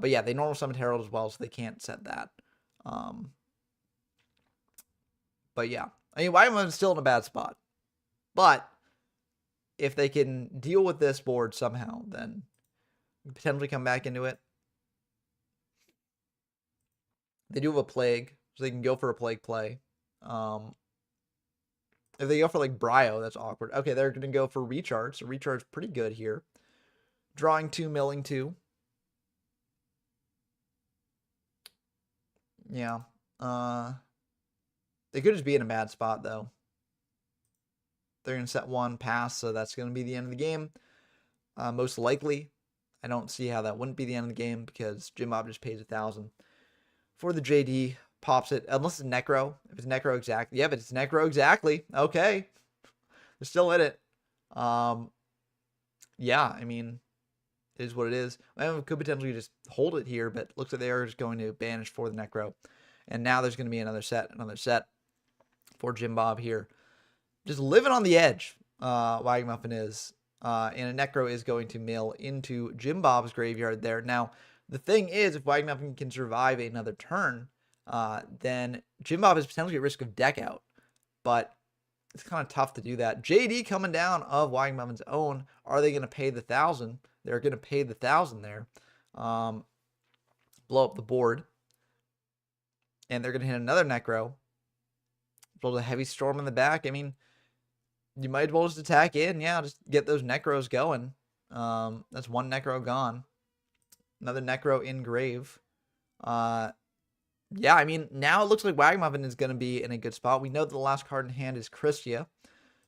yeah, they normal summoned Herald as well, so they can't set that. But yeah, I mean, Wyman's still in a bad spot. But if they can deal with this board somehow, then potentially come back into it. They do have a Plague, so they can go for a Plague play. If they go for, like, Brio, that's awkward. Okay, they're going to go for Recharge. So Recharge is pretty good here. Drawing 2, milling 2. Yeah. They could just be in a bad spot, though. They're going to set 1, pass, so that's going to be the end of the game. Most likely. I don't see how that wouldn't be the end of the game, because Jim Bob just pays 1,000 for the JD. Pops it, unless it's Necro. If it's Necro exactly. Yeah, but it's Necro exactly. Okay. They're still in it. Yeah, I mean, it is what it is. I could potentially just hold it here, but looks like they are just going to banish for the Necro. And now there's going to be another set for Jim Bob here. Just living on the edge, Wagmuffin is. And a Necro is going to mill into Jim Bob's graveyard there. Now, the thing is, if Wagmuffin can survive another turn, then Jim Bob is potentially at risk of deck out. But it's kind of tough to do that. JD coming down of Wagmuffin's own. Are they going to pay the 1,000? They're going to pay the 1,000 there. Blow up the board. And they're going to hit another Necro. Build a heavy storm in the back. I mean, you might as well just attack in. Yeah, just get those Necros going. That's 1 Necro gone. Another Necro in grave. Yeah, I mean, now it looks like Wagmuffin is going to be in a good spot. We know that the last card in hand is Christia.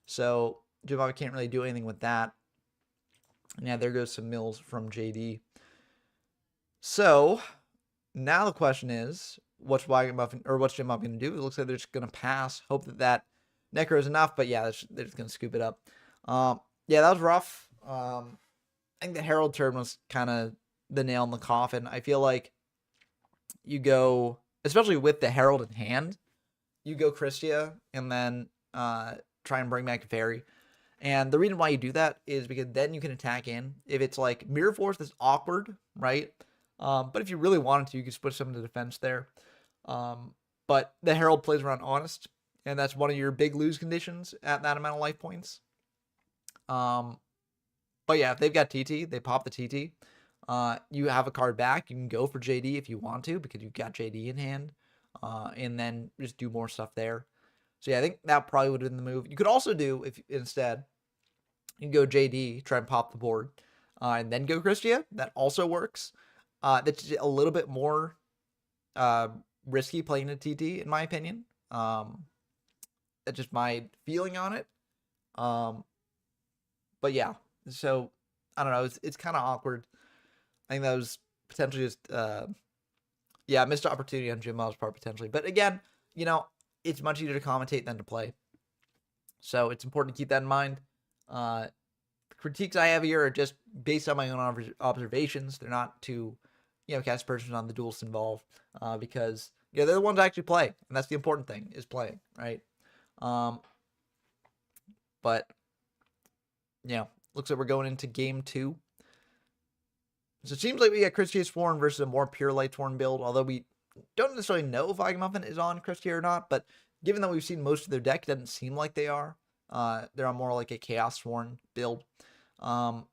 So, Jim Bob can't really do anything with that. And yeah, there goes some mills from JD. So, now the question is, what's Jim Bob going to do? It looks like they're just going to pass. Hope that Necro is enough. But yeah, they're just going to scoop it up. Yeah, that was rough. I think the Herald turn was kind of the nail in the coffin. I feel like you go, especially with the Herald in hand, you go Christia and then try and bring back a fairy. And the reason why you do that is because then you can attack in. If it's like Mirror Force, that's awkward, right? But if you really wanted to, you could put some into defense there. But the Herald plays around Honest, and that's one of your big lose conditions at that amount of life points. But yeah, if they've got TT, they pop the TT. You have a card back. You can go for JD if you want to because you've got JD in hand, and then just do more stuff there. So yeah, I think that probably would have been the move. You could also do, if instead, you can go JD, try and pop the board, and then go Christia. That also works. That's a little bit more risky playing a TT, in my opinion. That's just my feeling on it. But yeah, so I don't know. It's kind of awkward. I think that was potentially just missed opportunity on Jim Bob's part potentially. But again, it's much easier to commentate than to play. So it's important to keep that in mind. Critiques I have here are just based on my own observations. They're not to, cast aspersions on the duelists involved, because they're the ones that actually play, and that's the important thing, is playing, right? But looks like we're going into game 2. So it seems like we got Christia Sworn versus a more pure Lightsworn build, although we don't necessarily know if Vagamuffin is on Christia or not, but given that we've seen most of their deck, it doesn't seem like they are. They're on more like a Chaos Sworn build. And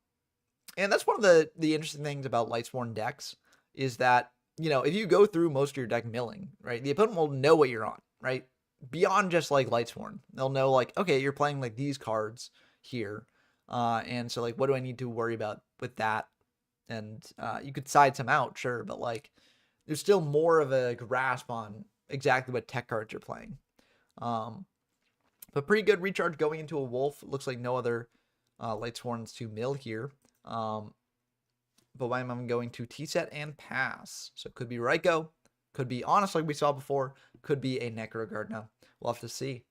that's one of the interesting things about Lightsworn decks is that, if you go through most of your deck milling, right, the opponent will know what you're on, right? Beyond just like Lightsworn. They'll know like, okay, you're playing like these cards here. And so like, what do I need to worry about with that? And you could side some out, sure, but like there's still more of a grasp on exactly what tech cards you're playing. But pretty good recharge going into a Wolf. Looks like no other Lightsworns to mill here. But I'm going to T-set and pass. So it could be Raikou, could be Honest like we saw before, could be a Necro Gardna. We'll have to see.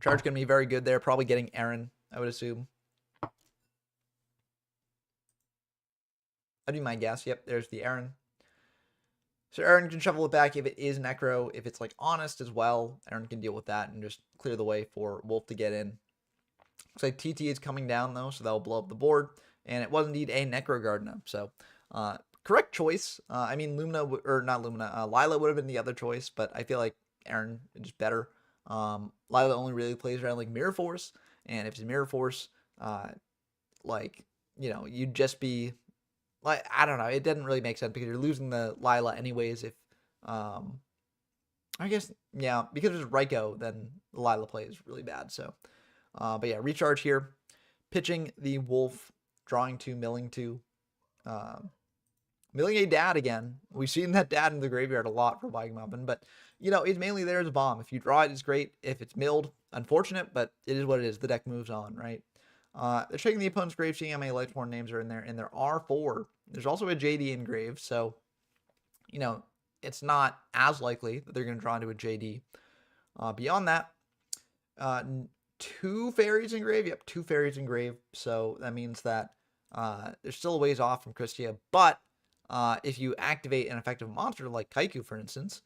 Charge going to be very good there. Probably getting Aaron, I would assume. That'd be my guess. Yep, there's the Aaron. So Aaron can shuffle it back if it is Necro. If it's like Honest as well, Aaron can deal with that and just clear the way for Wolf to get in. Looks like TT is coming down though, so that'll blow up the board. And it was indeed a Necro Gardna. So correct choice. I mean, Lila would have been the other choice, but I feel like Aaron is just better. Lila only really plays around like Mirror Force, and if it's Mirror Force, you'd just be like, I don't know, it didn't really make sense because you're losing the Lila anyways. If I guess, yeah, because it's Raikou, then the Lila play is really bad. So, but yeah, recharge here, pitching the Wolf, drawing 2, milling 2, milling a Dad again. We've seen that Dad in the graveyard a lot for Vagamuffin, but it's mainly there as a bomb. If you draw it, it's great. If it's milled, unfortunate, but it is what it is. The deck moves on, right? They're checking the opponent's grave, seeing how many Lightsworn names are in there, and there are 4. There's also a JD engraved, so, it's not as likely that they're going to draw into a JD. Beyond that, 2 fairies engraved. Yep, 2 fairies engraved, so that means that they're still a ways off from Christia, but if you activate an effective monster like Kaiku, for instance,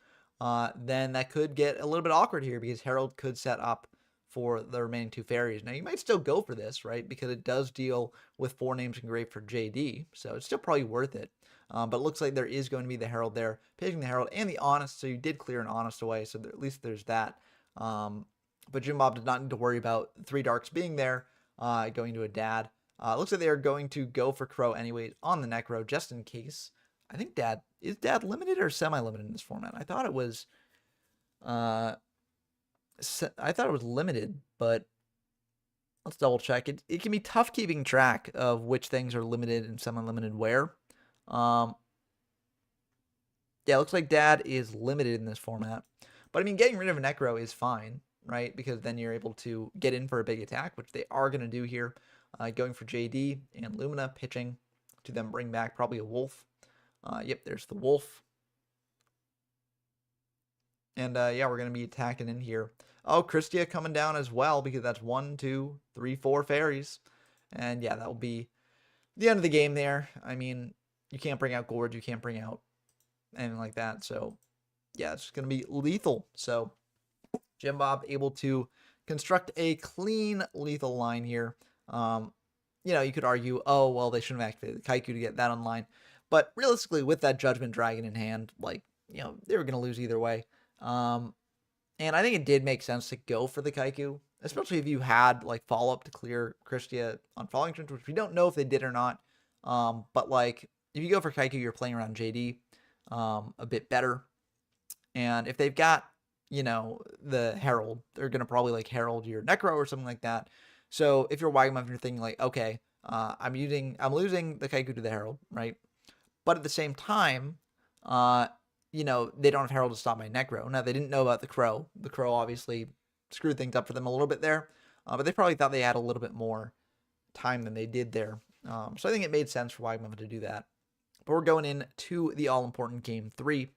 then that could get a little bit awkward here because Herald could set up for the remaining 2 fairies. Now, you might still go for this, right? Because it does deal with 4 names engraved for JD, so it's still probably worth it. But it looks like there is going to be the Herald there, pitching the Herald and the Honest, so you did clear an Honest away, so at least there's that. But Jim Bob did not need to worry about 3 Darks being there, going to a Dad. Looks like they are going to go for Crow anyways on the Necro, just in case. I think is Dad limited or semi-limited in this format? I thought it was limited, but let's double check. It can be tough keeping track of which things are limited and semi-limited where. Yeah, it looks like Dad is limited in this format. But I mean, getting rid of a Necro is fine, right? Because then you're able to get in for a big attack, which they are going to do here. Going for JD and Lumina, pitching to them bring back probably a Wolf. Yep, there's the Wolf. And yeah, we're going to be attacking in here. Oh, Christia coming down as well because that's 1, 2, 3, 4 fairies. And yeah, that will be the end of the game there. I mean, you can't bring out Gorge. You can't bring out anything like that. So yeah, it's going to be lethal. So Jim Bob able to construct a clean lethal line here. You could argue, oh, well, they shouldn't have activated the Kaiku to get that online. But realistically, with that Judgment Dragon in hand, they were going to lose either way. And I think it did make sense to go for the Kaiku, especially if you had, follow-up to clear Christia on Falling Turns, which we don't know if they did or not. But, if you go for Kaiku, you're playing around JD a bit better. And if they've got, the Herald, they're going to probably, Herald your Necro or something like that. So if you're Wagmuff, you're thinking, okay, I'm losing the Kaiku to the Herald, right? But at the same time, they don't have Herald to stop my Necro. Now, they didn't know about the Crow. The Crow obviously screwed things up for them a little bit there. But they probably thought they had a little bit more time than they did there. So I think it made sense for Wagmuff to do that. But we're going into the all-important Game 3.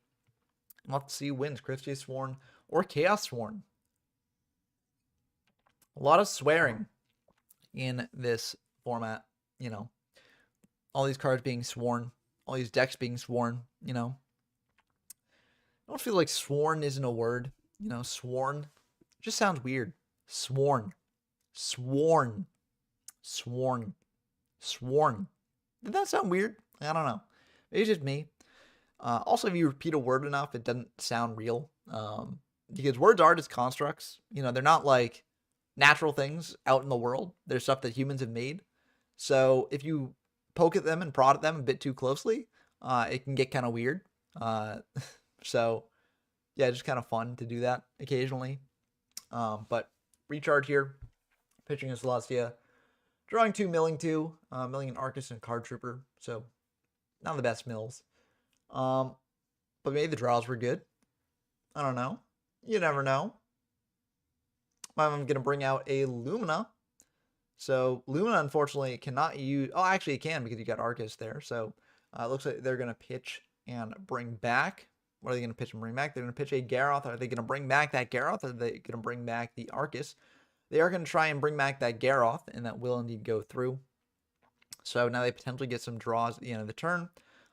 Let's see who wins, Christiasworn or Chaossworn. A lot of swearing in this format, all these cards being sworn, all these decks being sworn, I don't feel like sworn isn't a word, sworn. It just sounds weird. Sworn. Sworn. Sworn. Sworn. Did that sound weird? I don't know. Maybe it's just me. Also, if you repeat a word enough, it doesn't sound real. Because words are just constructs. They're not like natural things out in the world. They're stuff that humans have made. So if you poke at them and prod at them a bit too closely, it can get kind of weird. So yeah, just kind of fun to do that occasionally. But recharge here, pitching a Celestia, drawing 2, milling 2, milling an Arcus and Card Trooper. So not the best mills. But maybe the draws were good. I don't know. You never know. I'm going to bring out a Lumina. So Lumina, unfortunately, cannot use... Oh, actually, it can because you got Arcus there. So it looks like they're going to pitch and bring back... What are they going to pitch and bring back? They're going to pitch a Garroth. Are they going to bring back that Garroth? Or are they going to bring back the Arcus? They are going to try and bring back that Garroth, and that will indeed go through. So now they potentially get some draws at the end of the turn.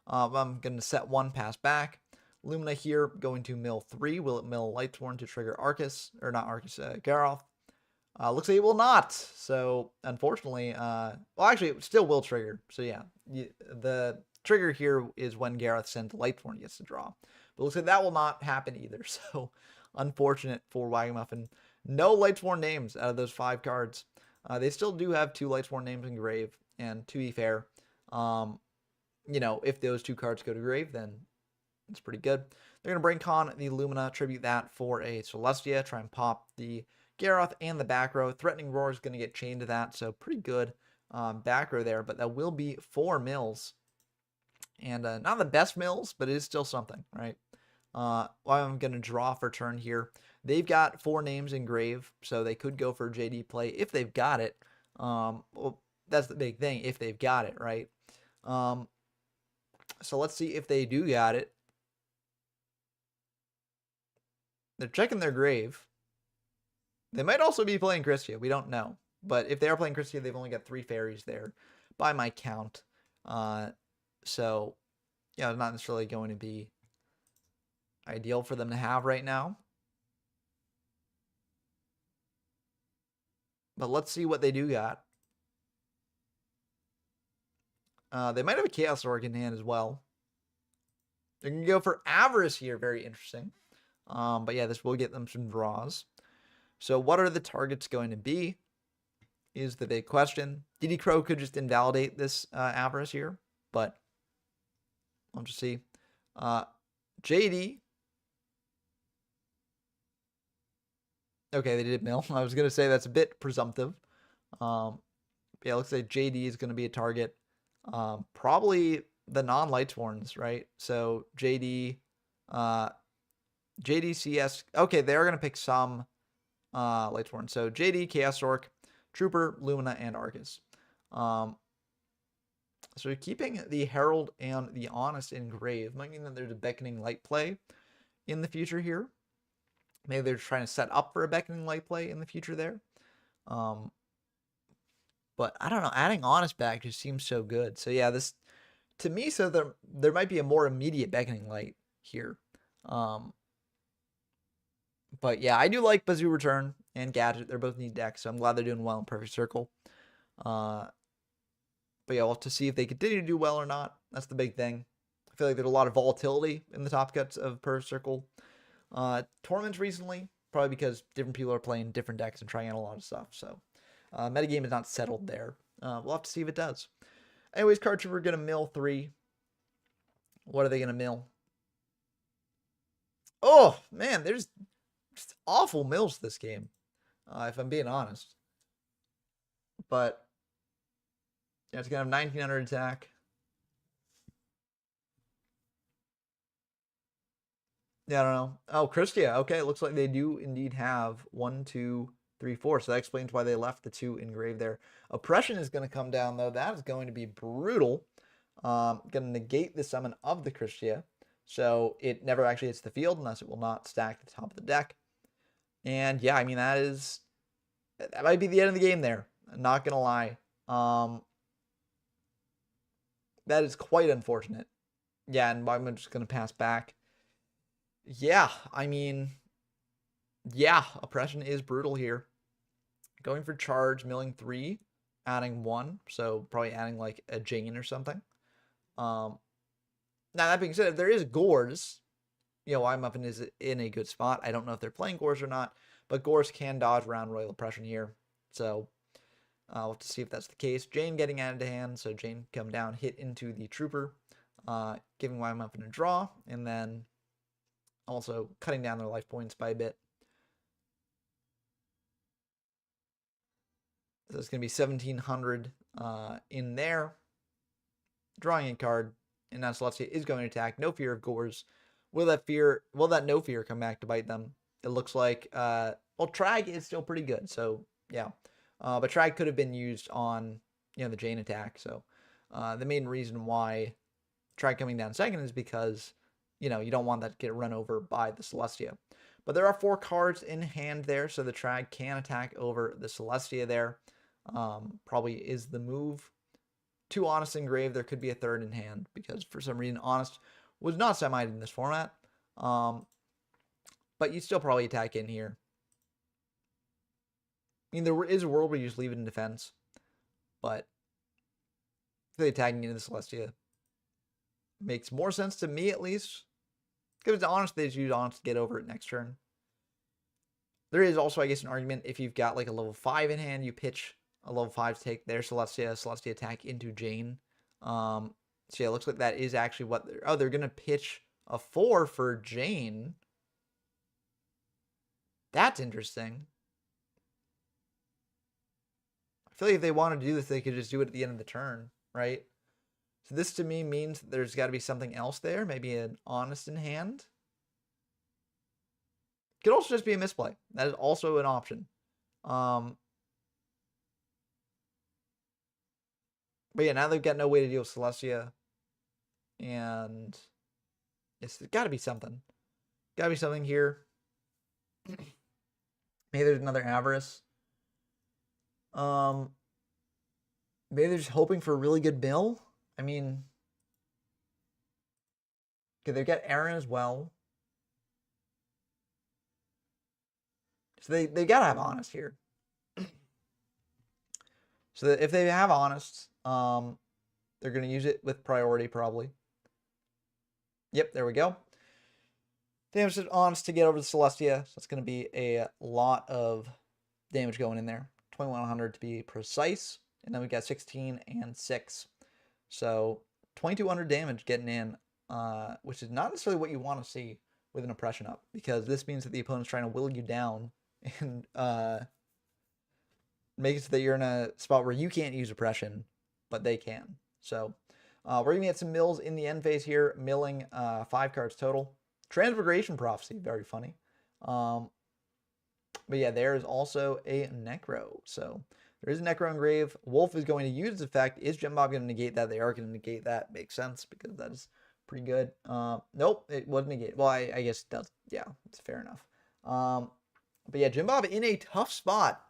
I'm going to set 1, pass back. Lumina here going to mill 3. Will it mill Lightsworn to trigger Arcus? Or not Arcus, Garroth. Looks like it will not. So, unfortunately, well, actually, it still will trigger. So, yeah, the trigger here is when Garroth sends Lightsworn gets to draw. But looks like that will not happen either. So, unfortunate for Wagamuffin. No Lightsworn names out of those 5 cards. They still do have 2 Lightsworn names in grave. And to be fair, if those 2 cards go to grave, then it's pretty good. They're going to bring Con the Lumina, tribute that for a Celestia, try and pop the Garroth and the back row. Threatening Roar is going to get chained to that, so pretty good back row there, but that will be 4 mills. And not the best mills, but it is still something, right? I'm going to draw for turn here. They've got 4 names in grave, so they could go for JD play if they've got it. Well, that's the big thing, if they've got it, right? So let's see if they do got it. They're checking their grave. They might also be playing Christia. We don't know. But if they are playing Christia, they've only got 3 fairies there by my count. So, yeah, it's not necessarily going to be ideal for them to have right now. But let's see what they do got. They might have a Chaos Orc in hand as well. They're going to go for Avarice here. Very interesting. But yeah, this will get them some draws. So what are the targets going to be is the big question. DD Crow could just invalidate this Avarice here, but we'll just see. JD. Okay, they did mill. I was going to say that's a bit presumptive. Yeah, it looks like JD is going to be a target. Probably the non-Lightsworns, right? So JD, JDCS. Okay, they're going to pick some Lightsworn. So JD, Chaos Orc, Trooper, Lumina, and Arcus. So keeping the Herald and the Honest in grave might mean that there's a Beckoning Light play in the future here. Maybe they're trying to set up for a Beckoning Light play in the future there. But I don't know. Adding Honest back just seems so good. So yeah, this to me, so there might be a more immediate Beckoning Light here. But yeah, I do like Bazoo Return. and Gadget. They're both neat decks, so I'm glad they're doing well in Perfect Circle. But yeah, we'll have to see if they continue to do well or not. That's the big thing. I feel like there's a lot of volatility in the top cuts of Perfect Circle tournaments recently, probably because different people are playing different decks and trying out a lot of stuff. So metagame is not settled there. We'll have to see if it does. Anyways, Card Trooper going to mill 3. What are they going to mill? Oh, man, there's just awful mills this game, if I'm being honest. But yeah, it's going to have 1900 attack. Yeah, I don't know. Oh, Christia. Okay, it looks like they do indeed have 1, 2, 3, 4. So that explains why they left the 2 engraved there. Oppression is going to come down, though. That is going to be brutal. Going to negate the summon of the Christia. So it never actually hits the field unless it will not stack at the top of the deck. And yeah, I mean, that might be the end of the game there. I'm not going to lie. That is quite unfortunate. Yeah, and I'm just going to pass back. Yeah, I mean, yeah, Oppression is brutal here. Going for charge, milling 3, adding 1. So probably adding like a Jane or something. Now, that being said, if there is Gores, you know, Muffin is in a good spot. I don't know if they're playing Gores or not, but Gores can dodge around Royal Oppression here. So we'll have to see if that's the case. Jane getting added to hand, so Jane come down, hit into the Trooper, giving Muffin a draw, and then also cutting down their life points by a bit. So it's going to be 1700 in there. Drawing a card, and now Celestia is going to attack. No fear of Gores. Will that no fear come back to bite them? It looks like, well, Trag is still pretty good, so yeah. But Trag could have been used on, you know, the Jane attack, so the main reason why Trag coming down second is because, you know, you don't want that to get run over by the Celestia. But there are 4 cards in hand there, so the Trag can attack over the Celestia there. Probably is the move. 2 Honest engraved. There could be a 3rd in hand because for some reason Honest was not semied in this format. But you still probably attack in here. I mean, there is a world where you just leave it in defense, but the attacking into the Celestia makes more sense to me, at least. Because it's Honest, they just use Honest to get over it next turn. There is also, I guess, an argument if you've got like a level 5 in hand, you pitch a level 5 to take their Celestia attack into Jane. So yeah, it looks like that is actually what they're going to pitch a 4 for Jane. That's interesting. I feel like if they want to do this, they could just do it at the end of the turn, right? So this to me means that there's got to be something else there, maybe an Honest in hand. Could also just be a misplay. That is also an option. But yeah, now they've got no way to deal with Celestia. And it's got to be something. Got to be something here. Maybe there's another Avarice. Maybe they're just hoping for a really good mill. I mean, okay, they've got Aaron as well. So they got to have Honest here. So that if they have Honest, they're going to use it with priority probably. Yep, there we go. Damage is Honest to get over the Celestia. So it's going to be a lot of damage going in there. 2100 to be precise. And then we got 16 and 6. So 2200 damage getting in, which is not necessarily what you want to see with an Oppression up. Because this means that the opponent's trying to will you down and make it so that you're in a spot where you can't use Oppression, but they can. So we're going to get some mills in the end phase here, milling 5 cards total. Transmigration Prophecy, very funny. But yeah, there is also a Necro. So there is a Necro engrave. Wolf is going to use its effect. Is Gem Bob going to negate that? They are going to negate that. Makes sense because that is pretty good. Nope, it wasn't negated. Well, I guess it does. Yeah, it's fair enough. But yeah, Gem Bob in a tough spot.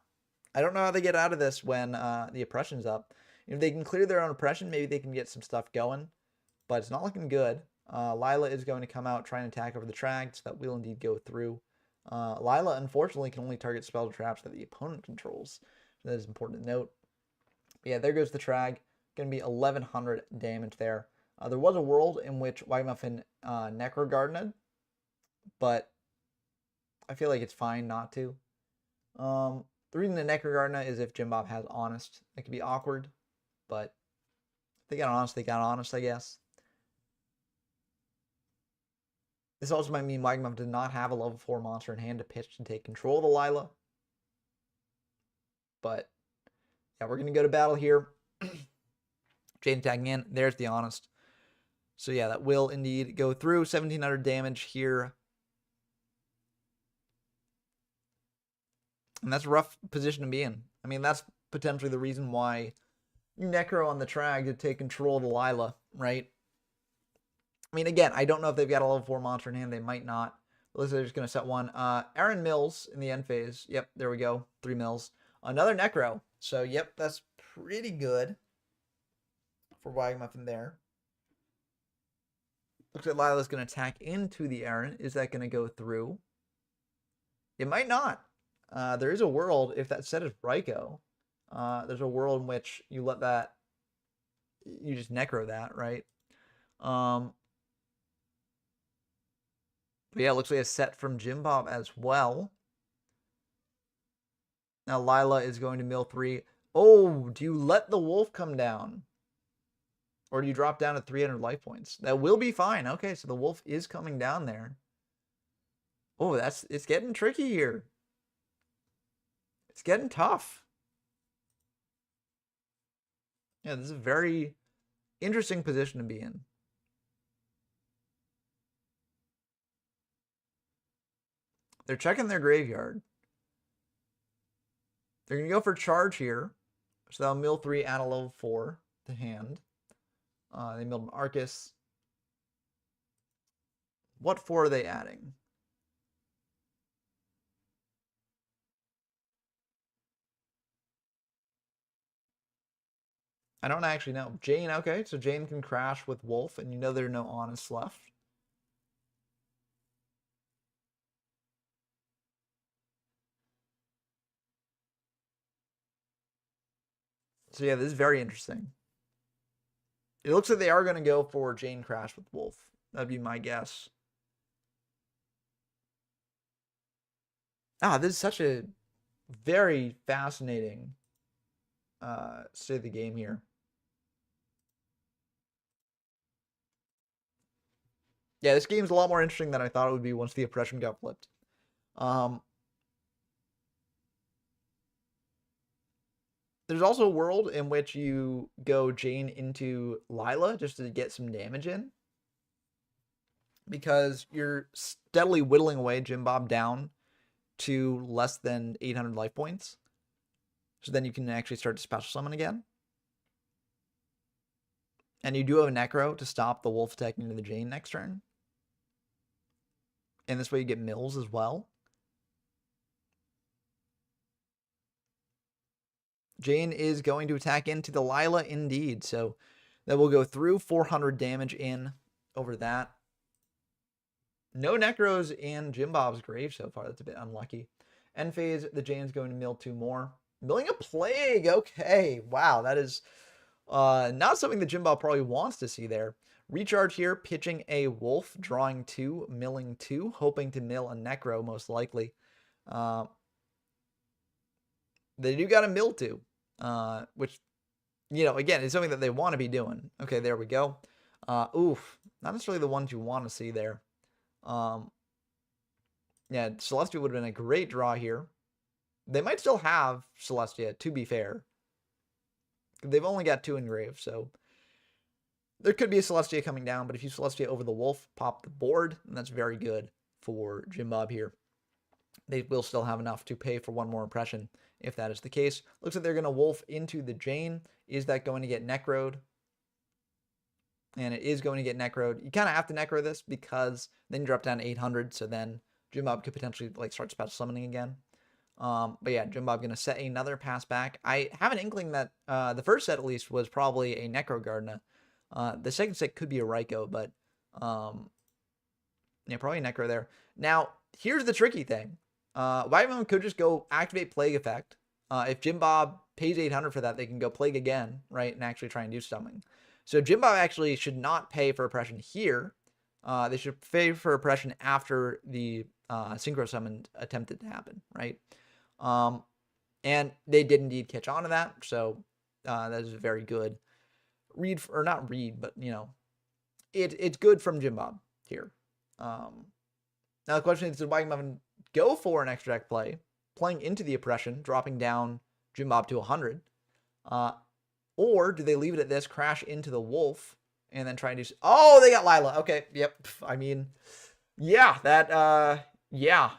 I don't know how they get out of this when the Oppression's up. If they can clear their own Oppression, maybe they can get some stuff going. But it's not looking good. Lila is going to come out trying to attack over the Trag, so that will indeed go through. Lila, unfortunately, can only target spells or traps that the opponent controls. That is important to note. But yeah, there goes the Trag. Going to be 1100 damage there. There was a world in which Wagamuffin Necro Gardened, but I feel like it's fine not to. The reason the Necro Gardener is if Jim Bob has Honest. It could be awkward, but if they got Honest, they got Honest, I guess. This also might mean Wagamuffin did not have a level 4 monster in hand to pitch to take control of the Lila. But yeah, we're going to go to battle here. Jane tagging in. There's the Honest. So yeah, that will indeed go through. 1700 damage here. And that's a rough position to be in. I mean, that's potentially the reason why you Necro on the Trag to take control of the Lila, right? I mean, again, I don't know if they've got a level 4 monster in hand. They might not. But looks like they're just going to set one. Aaron Mills in the end phase. Yep, there we go. 3 Mills. Another Necro. So, yep, that's pretty good for Wagamuffin there. Looks like Lila's going to attack into the Aaron. Is that going to go through? It might not. There is a world, if that set is Ryko, there's a world in which you let that, you just Necro that, right? But yeah, it looks like a set from Jim Bob as well. Now Lila is going to mill 3. Oh, do you let the wolf come down? Or do you drop down to 300 life points? That will be fine. Okay, so the wolf is coming down there. Oh, it's getting tricky here. It's getting tough. Yeah, this is a very interesting position to be in. They're checking their graveyard. They're going to go for charge here. So they'll mill 3 at a level 4 to hand. They milled an Arcus. What 4 are they adding? I don't actually know. Jane, okay. So Jane can crash with Wolf, and you know there are no Honest left. So yeah, this is very interesting. It looks like they are going to go for Jane Crash with Wolf. That'd be my guess. This is such a very fascinating state of the game here. Yeah, this game's a lot more interesting than I thought it would be once the oppression got flipped. There's also a world in which you go Jane into Lila just to get some damage in. Because you're steadily whittling away Jim Bob down to less than 800 life points. So then you can actually start to special summon again. And you do have a Necro to stop the wolf attacking into the Jane next turn. And this way you get mills as well. Jane is going to attack into the Lila indeed. So that will go through 400 damage in over that. No Necros in Jim Bob's grave so far. That's a bit unlucky. End phase, the Jane's going to mill 2 more. Milling a Plague. Okay. Wow. That is not something that Jim Bob probably wants to see there. Recharge here, pitching a Wolf, drawing 2, milling 2, hoping to mill a Necro most likely. They do got a mill 2, which, you know, again, is something that they want to be doing. Okay, there we go. Oof. Not necessarily the ones you want to see there. Yeah, Celestia would have been a great draw here. They might still have Celestia, to be fair. They've only got 2 engraved, so there could be a Celestia coming down, but if you Celestia over the Wolf, pop the board, and that's very good for Jim Bob here. They will still have enough to pay for 1 more impression, if that is the case. Looks like they're going to Wolf into the Jane. Is that going to get Necroed? And it is going to get Necroed. You kind of have to Necro this because then you drop down to 800, so then Jim Bob could potentially like start special summoning again. But yeah, Jim Bob going to set another pass back. I have an inkling that the first set at least was probably a Necro Gardener. The second set could be a Ryko, but yeah, probably a Necro there. Now, here's the tricky thing. Wagmon could just go activate Plague Effect. If Jim Bob pays 800 for that, they can go Plague again, right, and actually try and do something. So Jim Bob actually should not pay for oppression here. They should pay for oppression after the synchro summon attempted to happen, right? And they did indeed catch on to that, so that is a very good read, or not read, but you know, it's good from Jim Bob here. Now the question is, did Wagon Muffin go for an extra deck play, playing into the oppression, dropping down Jim Bob to 100? Or do they leave it at this, crash into the wolf, and then try and do... Oh, they got Lila. Okay, yep. I mean, yeah, that, yeah.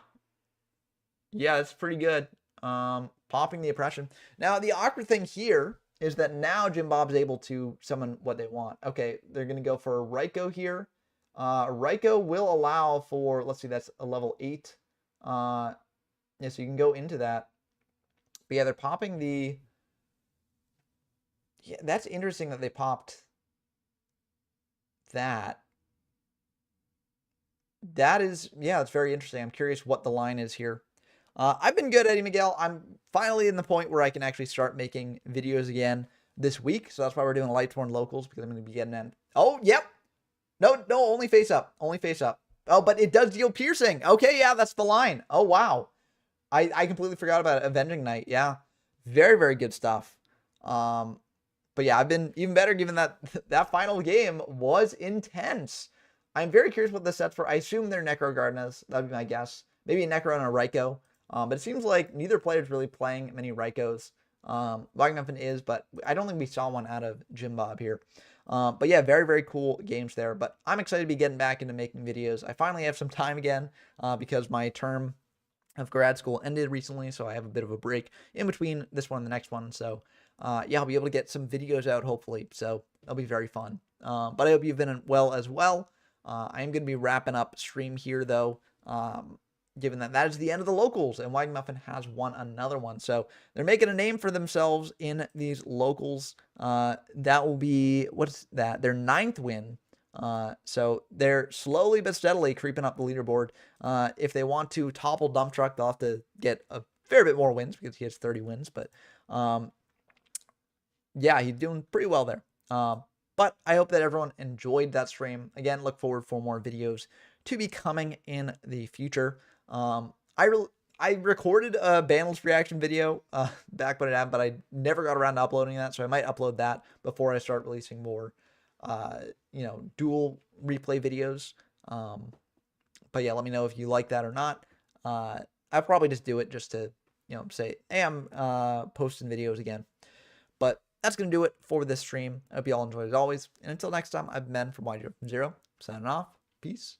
Yeah, that's pretty good. Popping the oppression. Now, the awkward thing here is that now Jim Bob's able to summon what they want. Okay, they're going to go for a Raikou here. Raikou will allow for, let's see, that's a level 8. Yeah, so you can go into that. But yeah, they're popping the... Yeah, that's interesting that they popped that. That is, yeah, it's very interesting. I'm curious what the line is here. I've been good, Eddie Miguel. I'm finally in the point where I can actually start making videos again this week. So that's why we're doing Lightsworn locals, because I'm going to be getting in. Oh, yep. No, only face up. Only face up. Oh, but it does deal piercing. Okay, yeah, that's the line. Oh, wow. I completely forgot about it. Avenging Knight. Yeah. Very, very good stuff. But yeah, I've been even better given that that final game was intense. I'm very curious what the sets for. I assume they're Necro Gardenas. That would be my guess. Maybe a Necro and a Raikou. But it seems like neither player is really playing many Raikous. Wagmuffin is, but I don't think we saw one out of Jim Bob here. But yeah, very, very cool games there. But I'm excited to be getting back into making videos. I finally have some time again because my term of grad school ended recently, so I have a bit of a break in between this one and the next one. So yeah, I'll be able to get some videos out, hopefully. So that'll be very fun. But I hope you've been well as well. I am going to be wrapping up stream here, though, given that that is the end of the locals, and Wagmuffin has won another one. So they're making a name for themselves in these locals. That will be, what's that? Their 9th win. So they're slowly but steadily creeping up the leaderboard. If they want to topple Dump Truck, they'll have to get a fair bit more wins because he has 30 wins. But yeah, he's doing pretty well there. But I hope that everyone enjoyed that stream. Again, look forward for more videos to be coming in the future. I recorded a banless reaction video back when it happened, but I never got around to uploading that, so I might upload that before I start releasing more you know, dual replay videos. But yeah, let me know if you like that or not. I'll probably just do it just to, you know, say, hey, I'm posting videos again. But that's going to do it for this stream. I hope you all enjoyed as always. And until next time, I've been from YG0, signing off. Peace.